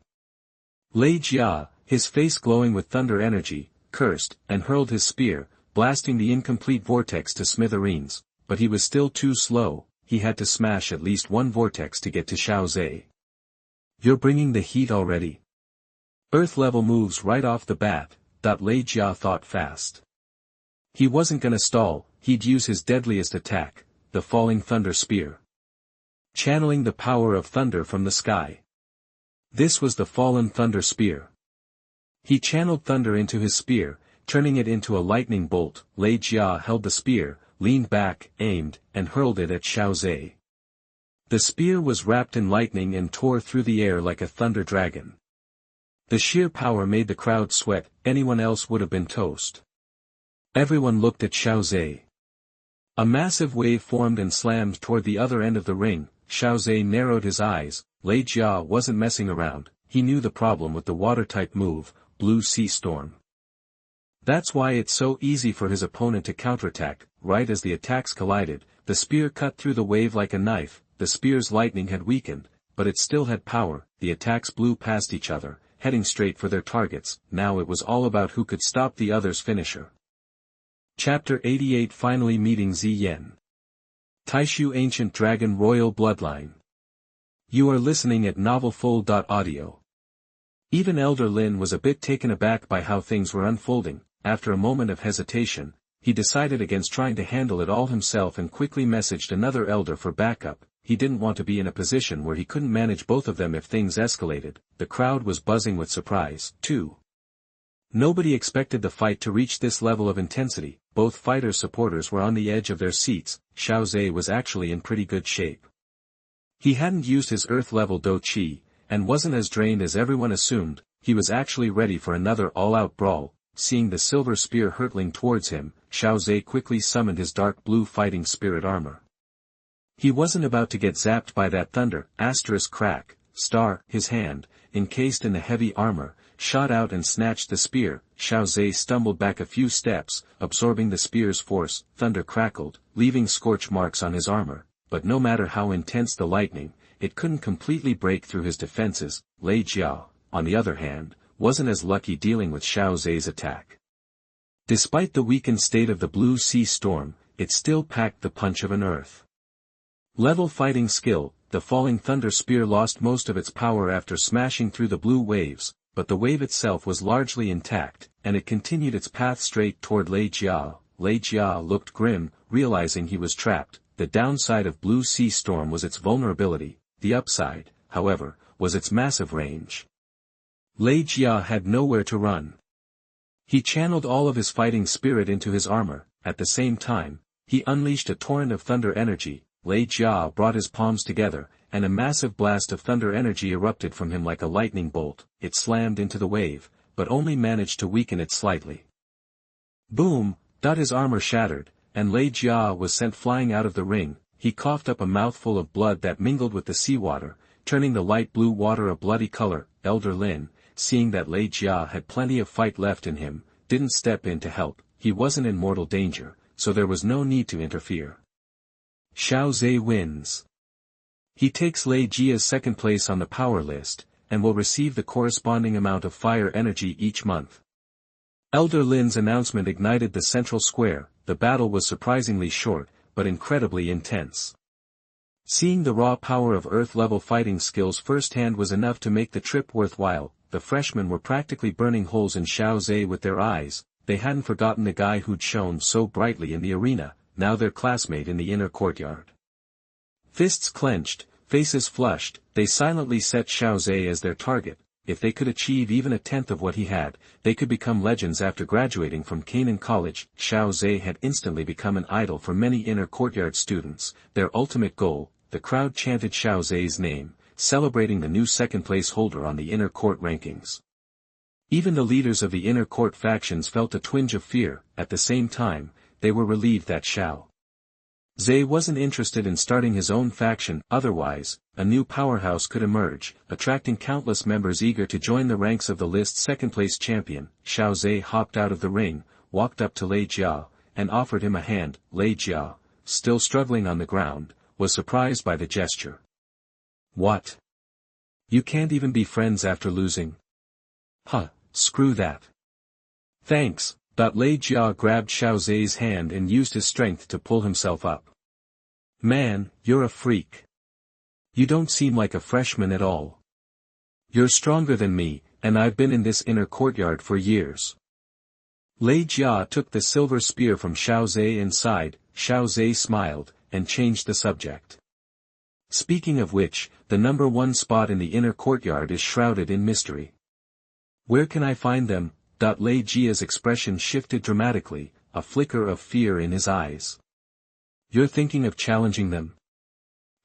Lei Jia, his face glowing with thunder energy, cursed, and hurled his spear, blasting the incomplete vortex to smithereens, but he was still too slow. He had to smash at least one vortex to get to Xiao Zhe. You're bringing the heat already? Earth-level moves right off the bat. Lei Jia thought fast. He wasn't gonna stall. He'd use his deadliest attack, the falling thunder spear. Channeling the power of thunder from the sky. This was the fallen thunder spear. He channeled thunder into his spear, turning it into a lightning bolt. Lei Jia held the spear, leaned back, aimed, and hurled it at Xiao Zhe. The spear was wrapped in lightning and tore through the air like a thunder dragon. The sheer power made the crowd sweat. Anyone else would have been toast. Everyone looked at Xiao Zhe. A massive wave formed and slammed toward the other end of the ring. Xiao Zhe narrowed his eyes. Lei Jia wasn't messing around. He knew the problem with the water-type move, Blue Sea Storm. That's why it's so easy for his opponent to counterattack. Right as the attacks collided, the spear cut through the wave like a knife. The spear's lightning had weakened, but it still had power. The attacks blew past each other, heading straight for their targets. Now it was all about who could stop the other's finisher. Chapter 88 Finally meeting Ziyan. Taixu Ancient Dragon Royal Bloodline. You are listening at novelfold.audio. Even Elder Lin was a bit taken aback by how things were unfolding. After a moment of hesitation, he decided against trying to handle it all himself and quickly messaged another elder for backup. He didn't want to be in a position where he couldn't manage both of them if things escalated. The crowd was buzzing with surprise, too. Nobody expected the fight to reach this level of intensity. Both fighters' supporters were on the edge of their seats. Xiao Zhe was actually in pretty good shape. He hadn't used his earth-level Dou Qi, and wasn't as drained as everyone assumed. He was actually ready for another all-out brawl. Seeing the silver spear hurtling towards him, Xiao Zhe quickly summoned his dark blue fighting spirit armor. He wasn't about to get zapped by that thunder. Crack, star, his hand, encased in the heavy armor, shot out and snatched the spear. Xiao Zhe stumbled back a few steps, absorbing the spear's force. Thunder crackled, leaving scorch marks on his armor, but no matter how intense the lightning, it couldn't completely break through his defenses. Lei Jia, on the other hand, wasn't as lucky dealing with Xiao Zhe's attack. Despite the weakened state of the Blue Sea Storm, it still packed the punch of an earth-level fighting skill. The falling thunder spear lost most of its power after smashing through the blue waves, but the wave itself was largely intact, and it continued its path straight toward Lei Jia. Lei Jia looked grim, realizing he was trapped. The downside of Blue Sea Storm was its vulnerability. The upside, however, was its massive range. Lei Jia had nowhere to run. He channeled all of his fighting spirit into his armor. At the same time, he unleashed a torrent of thunder energy. Lei Jia brought his palms together, and a massive blast of thunder energy erupted from him like a lightning bolt. It slammed into the wave, but only managed to weaken it slightly. Boom! His armor shattered, and Lei Jia was sent flying out of the ring. He coughed up a mouthful of blood that mingled with the seawater, turning the light blue water a bloody color. Elder Lin, seeing that Lei Jia had plenty of fight left in him, didn't step in to help. He wasn't in mortal danger, so there was no need to interfere. Xiao Zhe wins. He takes Lei Jia's second place on the power list, and will receive the corresponding amount of fire energy each month. Elder Lin's announcement ignited the central square. The battle was surprisingly short, but incredibly intense. Seeing the raw power of Earth-level fighting skills firsthand was enough to make the trip worthwhile. The freshmen were practically burning holes in Xiao Zhe with their eyes. They hadn't forgotten the guy who'd shone so brightly in the arena, now their classmate in the inner courtyard. Fists clenched, faces flushed, they silently set Xiao Zhe as their target. If they could achieve even a tenth of what he had, they could become legends. After graduating from Canaan College. Xiao Zhe had instantly become an idol for many inner courtyard students. Their ultimate goal, the crowd chanted Xiao Zhe's name, celebrating the new second-place holder on the inner court rankings. Even the leaders of the inner court factions felt a twinge of fear. At the same time, they were relieved that Xiao Zhe wasn't interested in starting his own faction. Otherwise, a new powerhouse could emerge, attracting countless members eager to join the ranks of the list's second-place champion. Xiao Zhe hopped out of the ring, walked up to Lei Jia, and offered him a hand. Lei Jia, still struggling on the ground, was surprised by the gesture. What? You can't even be friends after losing? Huh, screw that. Thanks. Lei Jia grabbed Xiao Zhe's hand and used his strength to pull himself up. Man, you're a freak. You don't seem like a freshman at all. You're stronger than me, and I've been in this inner courtyard for years. Lei Jia took the silver spear from Xiao Zhe and sighed. Xiao Zhe smiled, and changed the subject. Speaking of which, the number one spot in the inner courtyard is shrouded in mystery. Where can I find them? Lei Jia's expression shifted dramatically, a flicker of fear in his eyes. You're thinking of challenging them?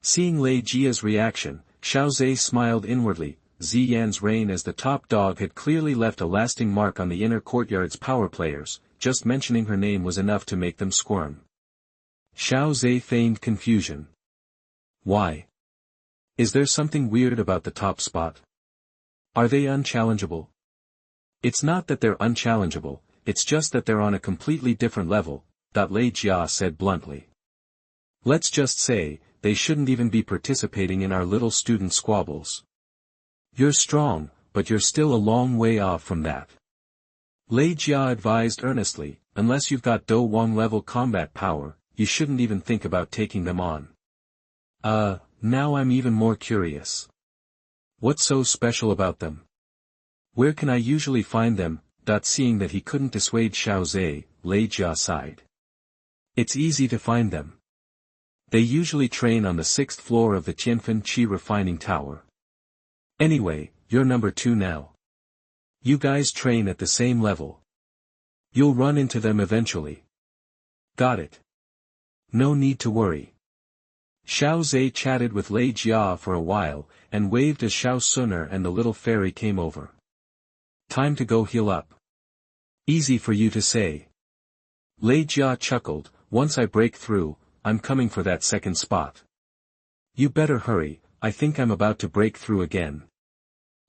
Seeing Lei Jia's reaction, Xiao Zhe smiled inwardly. Ziyan's reign as the top dog had clearly left a lasting mark on the inner courtyard's power players. Just mentioning her name was enough to make them squirm. Xiao Zhe feigned confusion. Why? Is there something weird about the top spot? Are they unchallengeable? It's not that they're unchallengeable, it's just that they're on a completely different level, Lei Jia said bluntly. Let's just say, they shouldn't even be participating in our little student squabbles. You're strong, but you're still a long way off from that. Lei Jia advised earnestly, unless you've got Do Wang level combat power, you shouldn't even think about taking them on. Now I'm even more curious. What's so special about them? Where can I usually find them? Seeing that he couldn't dissuade Xiao Zhe, Lei Jia sighed. It's easy to find them. They usually train on the 6th floor of the Tianfen Qi refining tower. Anyway, you're number 2 now. You guys train at the same level. You'll run into them eventually. Got it. No need to worry. Xiao Zhe chatted with Lei Jia for a while, and waved as Xiao Xun'er and the little fairy came over. Time to go heal up. Easy for you to say. Lei Jia chuckled, once I break through, I'm coming for that second spot. You better hurry, I think I'm about to break through again.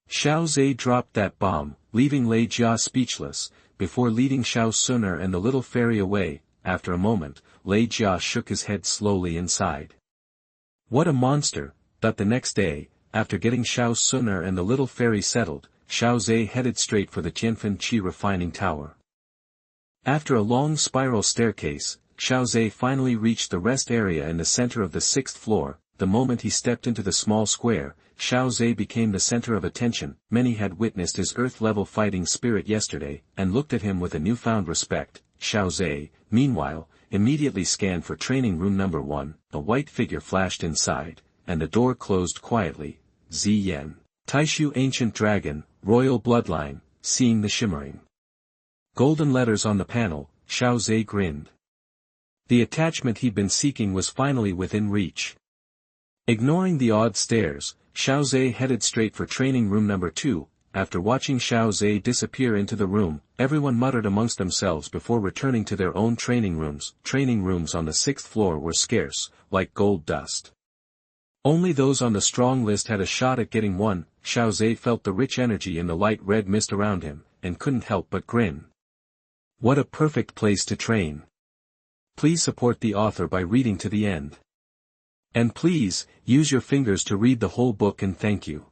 Xiao Zhe dropped that bomb, leaving Lei Jia speechless, before leading Xiao Xun'er and the little fairy away. After a moment, Lei Jia shook his head slowly and sighed. What a monster. The next day, after getting Xiao Xun'er and the little fairy settled, Xiao Zhe headed straight for the Tianfen Qi refining tower. After a long spiral staircase, Xiao Zhe finally reached the rest area in the center of the 6th floor. The moment he stepped into the small square, Xiao Zhe became the center of attention. Many had witnessed his Earth-level fighting spirit yesterday, and looked at him with a newfound respect. Xiao Zhe, meanwhile, immediately scanned for training room number 1, a white figure flashed inside, and the door closed quietly. Ziyan. Taixu Ancient Dragon, Royal Bloodline. Seeing the shimmering golden letters on the panel, Xiao Zhe grinned. The attachment he'd been seeking was finally within reach. Ignoring the odd stares, Xiao Zhe headed straight for training room number 2. After watching Xiao Zhe disappear into the room, everyone muttered amongst themselves before returning to their own training rooms. Training rooms on the 6th floor were scarce, like gold dust. Only those on the strong list had a shot at getting one. Xiao Zhe felt the rich energy in the light red mist around him, and couldn't help but grin. What a perfect place to train. Please support the author by reading to the end. And please, use your fingers to read the whole book and thank you.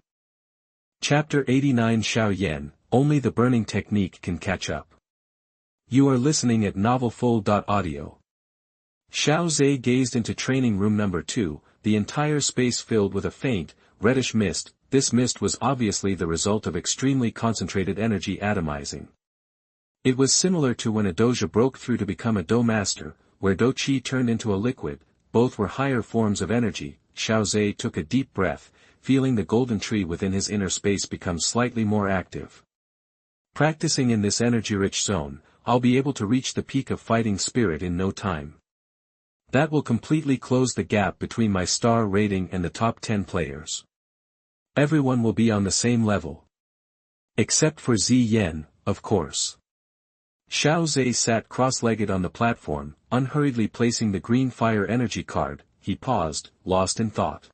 Chapter 89 Xiao Yan, Only the Burning Technique Can Catch Up. You are listening at novelfold.audio. Xiao Zhe gazed into training room number 2, the entire space filled with a faint, reddish mist. This mist was obviously the result of extremely concentrated energy atomizing. It was similar to when a doja broke through to become a Dou master, where Dou Qi turned into a liquid. Both were higher forms of energy. Xiao Zhe took a deep breath, feeling the golden tree within his inner space become slightly more active. Practicing in this energy-rich zone, I'll be able to reach the peak of fighting spirit in no time. That will completely close the gap between my star rating and the top 10 players. Everyone will be on the same level. Except for Ziyan, of course. Xiao Zhe sat cross-legged on the platform, unhurriedly placing the green fire energy card. He paused, lost in thought.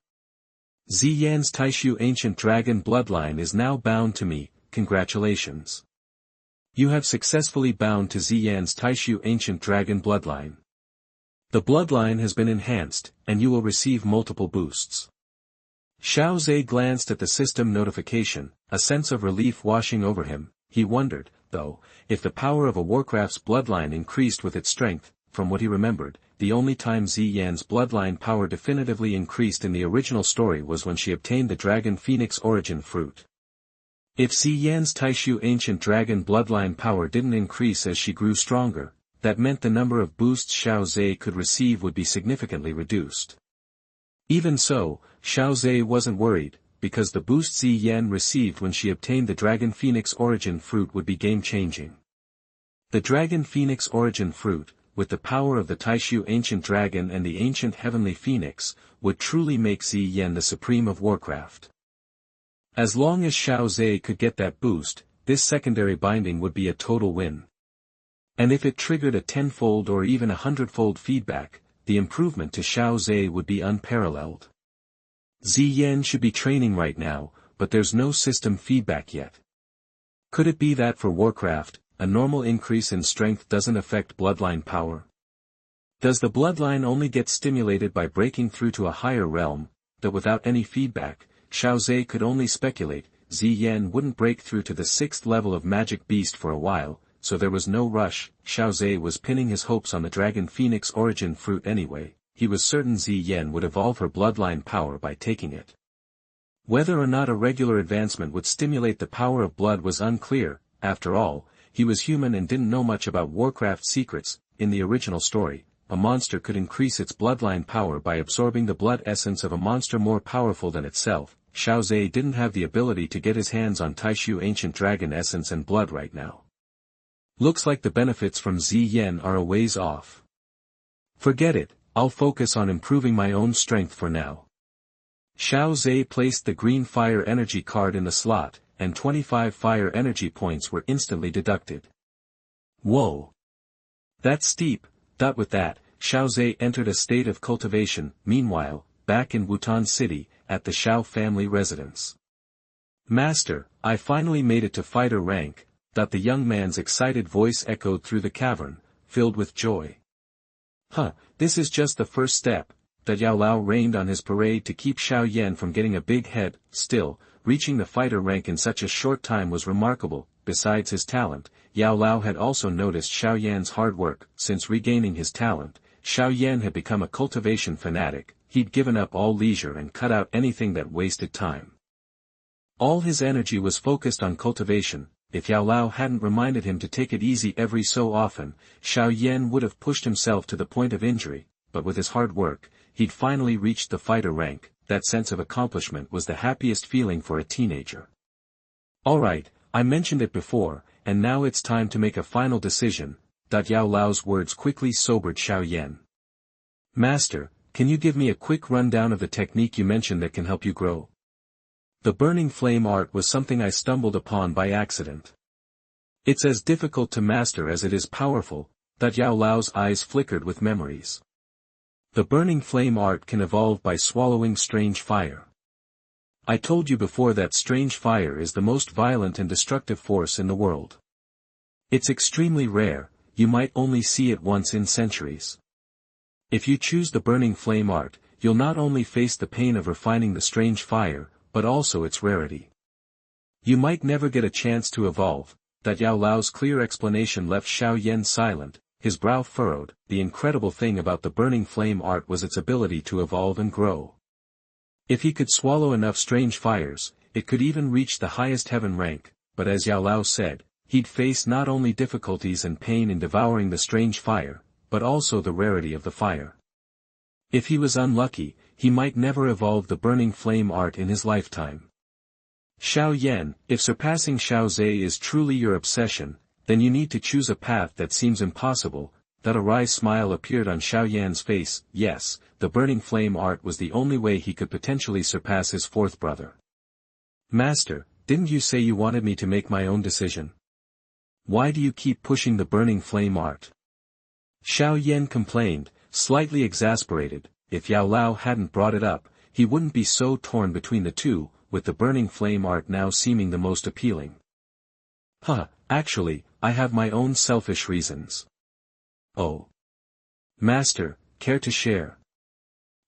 Ziyan's taixu ancient dragon bloodline is now bound to me. Congratulations. You have successfully bound to Ziyan's taixu ancient dragon bloodline. The bloodline has been enhanced, and you will receive multiple boosts. Xiao Zhe glanced at the system notification, a sense of relief washing over him. He wondered, though, if the power of a Warcraft's bloodline increased with its strength. From what he remembered, the only time Ziyan's bloodline power definitively increased in the original story was when she obtained the Dragon Phoenix origin fruit. If Ziyan's taixu ancient dragon bloodline power didn't increase as she grew stronger, that meant the number of boosts Xiao Zhe could receive would be significantly reduced. Even so, Xiao Zhe wasn't worried, because the boost Ziyan received when she obtained the Dragon Phoenix origin fruit would be game-changing. The Dragon Phoenix origin fruit, with the power of the taixu ancient dragon and the ancient heavenly phoenix, would truly make Ziyan the supreme of Warcraft. As long as Xiao Zhe could get that boost, this secondary binding would be a total win. And if it triggered a tenfold or even 100-fold feedback, the improvement to Xiao Zhe would be unparalleled. Ziyan should be training right now, but there's no system feedback yet. Could it be that for Warcraft, a normal increase in strength doesn't affect bloodline power? Does the bloodline only get stimulated by breaking through to a higher realm, that without any feedback? Xiao Zhe could only speculate. Ziyan wouldn't break through to the 6th level of Magic Beast for a while, so there was no rush. Xiao Zhe was pinning his hopes on the Dragon Phoenix origin fruit anyway. He was certain Ziyan would evolve her bloodline power by taking it. Whether or not a regular advancement would stimulate the power of blood was unclear. After all, he was human and didn't know much about Warcraft secrets. In the original story, a monster could increase its bloodline power by absorbing the blood essence of a monster more powerful than itself. Xiao Zhe didn't have the ability to get his hands on taixu ancient dragon essence and blood right now. Looks like the benefits from Ziyan are a ways off. Forget it, I'll focus on improving my own strength for now. Xiao Zhe placed the green fire energy card in the slot, and 25 fire energy points were instantly deducted. Whoa! That's steep. With that, Xiao Zhe entered a state of cultivation. Meanwhile, back in Wutan City, at the Xiao family residence. Master, I finally made it to fighter rank. The young man's excited voice echoed through the cavern, filled with joy. This is just the first step. Yao Lao rained on his parade to keep Xiao Yan from getting a big head. Still, reaching the fighter rank in such a short time was remarkable. Besides his talent, Yao Lao had also noticed Xiao Yan's hard work. Since regaining his talent, Xiao Yan had become a cultivation fanatic. He'd given up all leisure and cut out anything that wasted time. All his energy was focused on cultivation. If Yao Lao hadn't reminded him to take it easy every so often, Xiao Yan would have pushed himself to the point of injury. But with his hard work, he'd finally reached the fighter rank. That sense of accomplishment was the happiest feeling for a teenager. Alright, I mentioned it before, and now it's time to make a final decision. Yao Lao's words quickly sobered Xiao Yan. Master, can you give me a quick rundown of the technique you mentioned that can help you grow? The burning flame art was something I stumbled upon by accident. It's as difficult to master as it is powerful. Yao Lao's eyes flickered with memories. The burning flame art can evolve by swallowing strange fire. I told you before that strange fire is the most violent and destructive force in the world. It's extremely rare, you might only see it once in centuries. If you choose the burning flame art, you'll not only face the pain of refining the strange fire, but also its rarity. You might never get a chance to evolve. That Yao Lao's clear explanation left Xiao Yan silent, his brow furrowed. The incredible thing about the burning flame art was its ability to evolve and grow. If he could swallow enough strange fires, it could even reach the highest heaven rank, but as Yao Lao said, he'd face not only difficulties and pain in devouring the strange fire, but also the rarity of the fire. If he was unlucky, he might never evolve the burning flame art in his lifetime. Xiao Yan, if surpassing Xiao Zhe is truly your obsession, then you need to choose a path that seems impossible. That a wry smile appeared on Xiao Yan's face. Yes, the burning flame art was the only way he could potentially surpass his fourth brother. Master, didn't you say you wanted me to make my own decision? Why do you keep pushing the burning flame art? Xiao Yan complained, slightly exasperated. If Yao Lao hadn't brought it up, he wouldn't be so torn between the two, with the burning flame art now seeming the most appealing. Actually, I have my own selfish reasons. Oh. Master, care to share?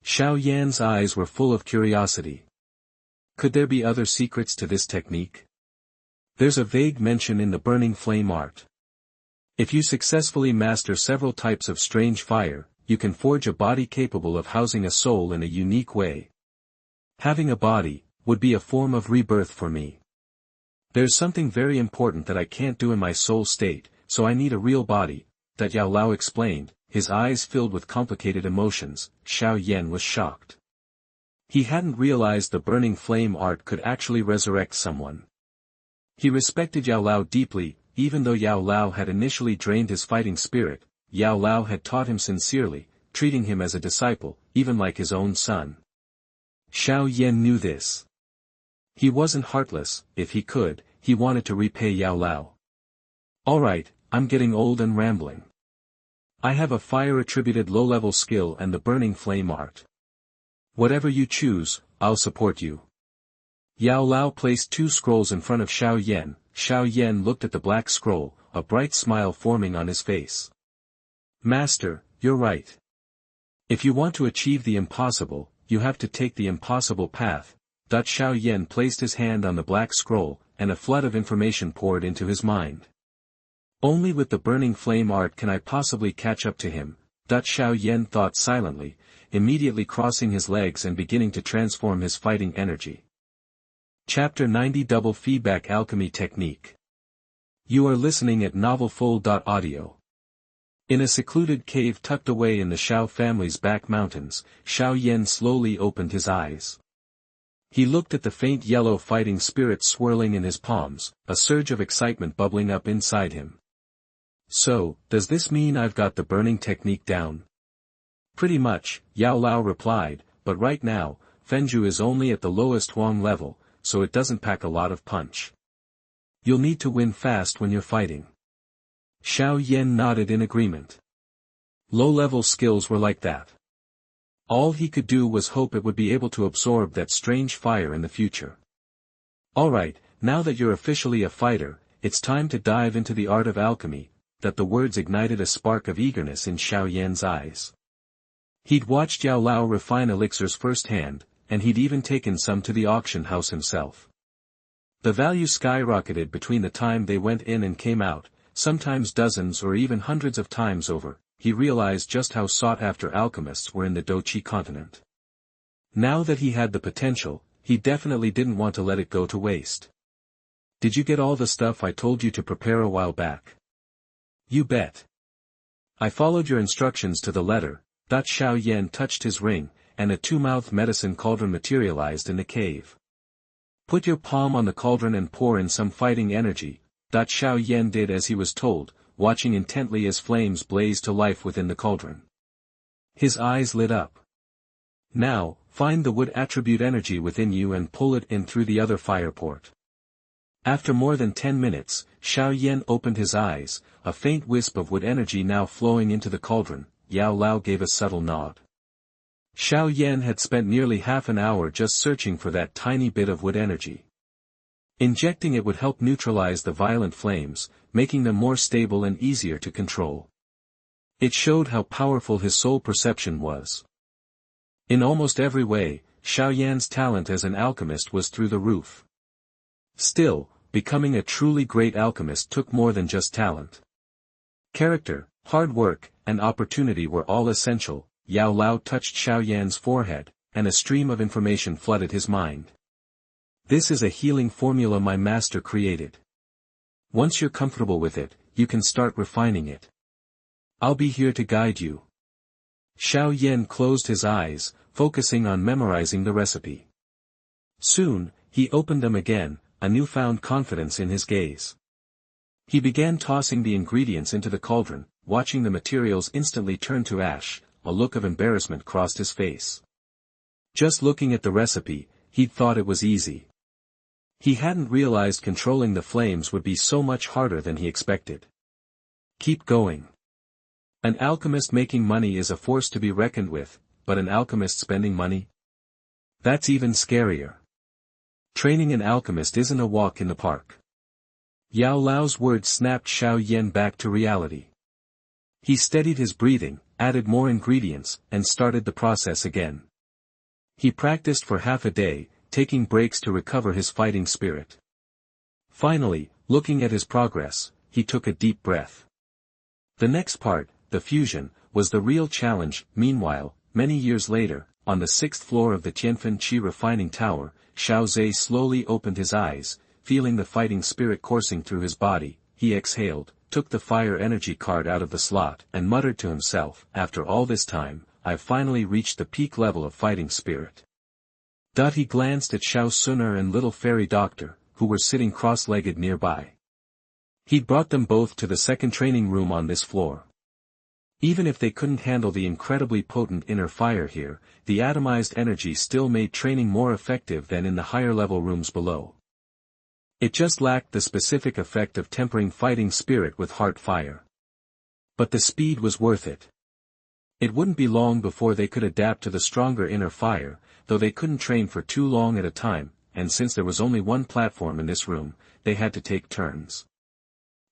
Xiao Yan's eyes were full of curiosity. Could there be other secrets to this technique? There's a vague mention in the burning flame art. If you successfully master several types of strange fire, you can forge a body capable of housing a soul in a unique way. Having a body would be a form of rebirth for me. There's something very important that I can't do in my soul state, so I need a real body, that Yao Lao explained, his eyes filled with complicated emotions. Xiao Yan was shocked. He hadn't realized the burning flame art could actually resurrect someone. He respected Yao Lao deeply, even though Yao Lao had initially drained his fighting spirit. Yao Lao had taught him sincerely, treating him as a disciple, even like his own son. Xiao Yan knew this. He wasn't heartless. If he could, he wanted to repay Yao Lao. Alright, I'm getting old and rambling. I have a fire-attributed low-level skill and the burning flame art. Whatever you choose, I'll support you. Yao Lao placed 2 scrolls in front of Xiao Yan. Xiao Yan looked at the black scroll, a bright smile forming on his face. Master, you're right. If you want to achieve the impossible, you have to take the impossible path. Xiao Yan placed his hand on the black scroll, and a flood of information poured into his mind. Only with the burning flame art can I possibly catch up to him. Xiao Yan thought silently, immediately crossing his legs and beginning to transform his fighting energy. Chapter 90 Double Feedback Alchemy Technique. You are listening at novelfold.audio. In a secluded cave tucked away in the Xiao family's back mountains, Xiao Yan slowly opened his eyes. He looked at the faint yellow fighting spirit swirling in his palms, a surge of excitement bubbling up inside him. So, does this mean I've got the burning technique down? Pretty much, Yao Lao replied, but right now, Fenju is only at the lowest Huang level, so it doesn't pack a lot of punch. You'll need to win fast when you're fighting. Xiao Yan nodded in agreement. Low-level skills were like that. All he could do was hope it would be able to absorb that strange fire in the future. Alright, now that you're officially a fighter, it's time to dive into the art of alchemy. That the words ignited a spark of eagerness in Xiao Yan's eyes. He'd watched Yao Lao refine elixirs firsthand, and he'd even taken some to the auction house himself. The value skyrocketed between the time they went in and came out, sometimes dozens or even hundreds of times over. He realized just how sought-after alchemists were in the Douqi continent. Now that he had the potential, he definitely didn't want to let it go to waste. Did you get all the stuff I told you to prepare a while back? You bet. I followed your instructions to the letter. Xiao Yan touched his ring, and a 2-mouth medicine cauldron materialized in the cave. Put your palm on the cauldron and pour in some fighting energy. Xiao Yan did as he was told, watching intently as flames blazed to life within the cauldron. His eyes lit up. Now, find the wood attribute energy within you and pull it in through the other fire port. After more than 10 minutes, Xiao Yan opened his eyes, a faint wisp of wood energy now flowing into the cauldron. Yao Lao gave a subtle nod. Xiao Yan had spent nearly half an hour just searching for that tiny bit of wood energy. Injecting it would help neutralize the violent flames, making them more stable and easier to control. It showed how powerful his soul perception was. In almost every way, Xiao Yan's talent as an alchemist was through the roof. Still, becoming a truly great alchemist took more than just talent. Character, hard work, and opportunity were all essential. Yao Lao touched Xiao Yan's forehead, and a stream of information flooded his mind. This is a healing formula my master created. Once you're comfortable with it, you can start refining it. I'll be here to guide you. Xiao Yan closed his eyes, focusing on memorizing the recipe. Soon, he opened them again, a newfound confidence in his gaze. He began tossing the ingredients into the cauldron, watching the materials instantly turn to ash. A look of embarrassment crossed his face. Just looking at the recipe, he'd thought it was easy. He hadn't realized controlling the flames would be so much harder than he expected. Keep going. An alchemist making money is a force to be reckoned with, but an alchemist spending money? That's even scarier. Training an alchemist isn't a walk in the park. Yao Lao's words snapped Xiao Yan back to reality. He steadied his breathing, added more ingredients, and started the process again. He practiced for half a day, taking breaks to recover his fighting spirit. Finally, looking at his progress, he took a deep breath. The next part, the fusion, was the real challenge. Meanwhile, many years later, on the 6th floor of the Tianfen Qi refining tower, Xiao Zhe slowly opened his eyes, feeling the fighting spirit coursing through his body. He exhaled, took the fire energy card out of the slot, and muttered to himself, after all this time, I've finally reached the peak level of fighting spirit. He glanced at Xiao Xun'er and little fairy doctor, who were sitting cross-legged nearby. He'd brought them both to the second training room on this floor. Even if they couldn't handle the incredibly potent inner fire here, the atomized energy still made training more effective than in the higher-level rooms below. It just lacked the specific effect of tempering fighting spirit with heart fire. But the speed was worth it. It wouldn't be long before they could adapt to the stronger inner fire, though they couldn't train for too long at a time, and since there was only one platform in this room, they had to take turns.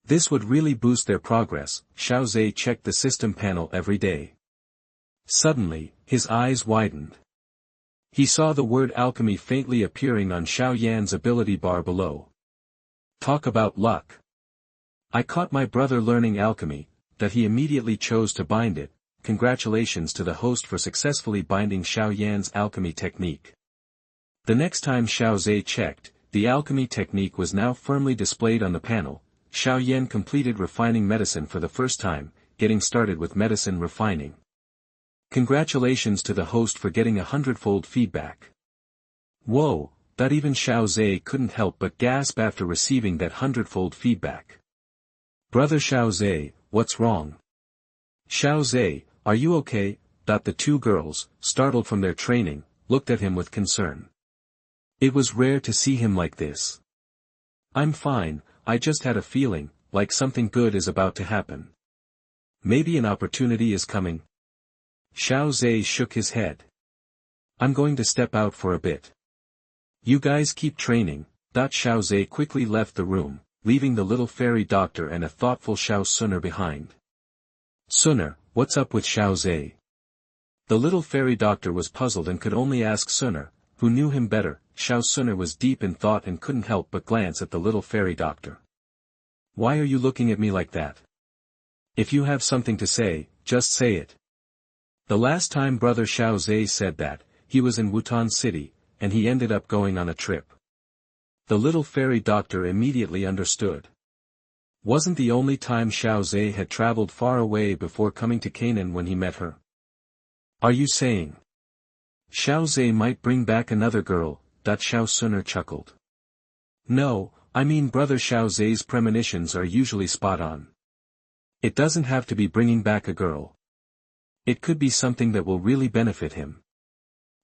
This would really boost their progress. Xiao Zhe checked the system panel every day. Suddenly, his eyes widened. He saw the word alchemy faintly appearing on Xiao Yan's ability bar below. Talk about luck. I caught my brother learning alchemy, that he immediately chose to bind it. Congratulations to the host for successfully binding Xiao Yan's alchemy technique. The next time Xiao Zhe checked, the alchemy technique was now firmly displayed on the panel. Xiao Yan completed refining medicine for the first time, getting started with medicine refining. Congratulations to the host for getting 100-fold feedback. Whoa, that even Xiao Zhe couldn't help but gasp after receiving that 100-fold feedback. Brother Xiao Zhe, what's wrong? Xiao Zhe, are you okay? The two girls, startled from their training, looked at him with concern. It was rare to see him like this. I'm fine, I just had a feeling, like something good is about to happen. Maybe an opportunity is coming. Xiao Zhe shook his head. I'm going to step out for a bit. You guys keep training. Xiao Zhe quickly left the room, leaving the little fairy doctor and a thoughtful Xiao Xun'er behind. Xun'er, what's up with Xiao Zhe? The little fairy doctor was puzzled and could only ask Xun'er, who knew him better. Xiao Xun'er was deep in thought and couldn't help but glance at the little fairy doctor. Why are you looking at me like that? If you have something to say, just say it. The last time brother Xiao Zhe said that, he was in Wutan City, and he ended up going on a trip. The little fairy doctor immediately understood. Wasn't the only time Xiao Zhe had traveled far away before coming to Canaan when he met her? Are you saying Xiao Zhe might bring back another girl? Xiao Xun'er chuckled. No, I mean brother Xiao Zhe's premonitions are usually spot on. It doesn't have to be bringing back a girl. It could be something that will really benefit him.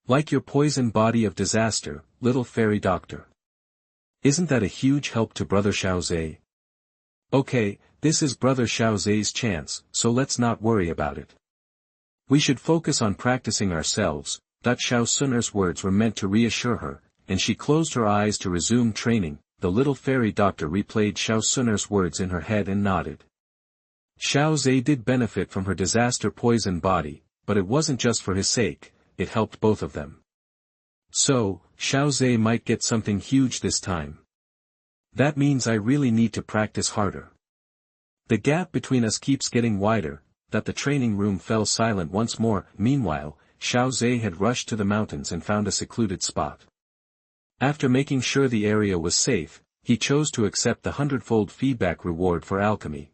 Like your poison body of disaster, little fairy doctor. Isn't that a huge help to brother Xiao Zhe? Okay, this is brother Xiao Zhe's chance, so let's not worry about it. We should focus on practicing ourselves. Xiao Xun'er's words were meant to reassure her, and she closed her eyes to resume training. The little fairy doctor replayed Xiao Xun'er's words in her head and nodded. Xiao Zhe did benefit from her disaster poison body, but it wasn't just for his sake, it helped both of them. So, Xiao Zhe might get something huge this time. That means I really need to practice harder. The gap between us keeps getting wider, that the training room fell silent once more. Meanwhile, Xiao Zhe had rushed to the mountains and found a secluded spot. After making sure the area was safe, he chose to accept the 100-fold feedback reward for alchemy.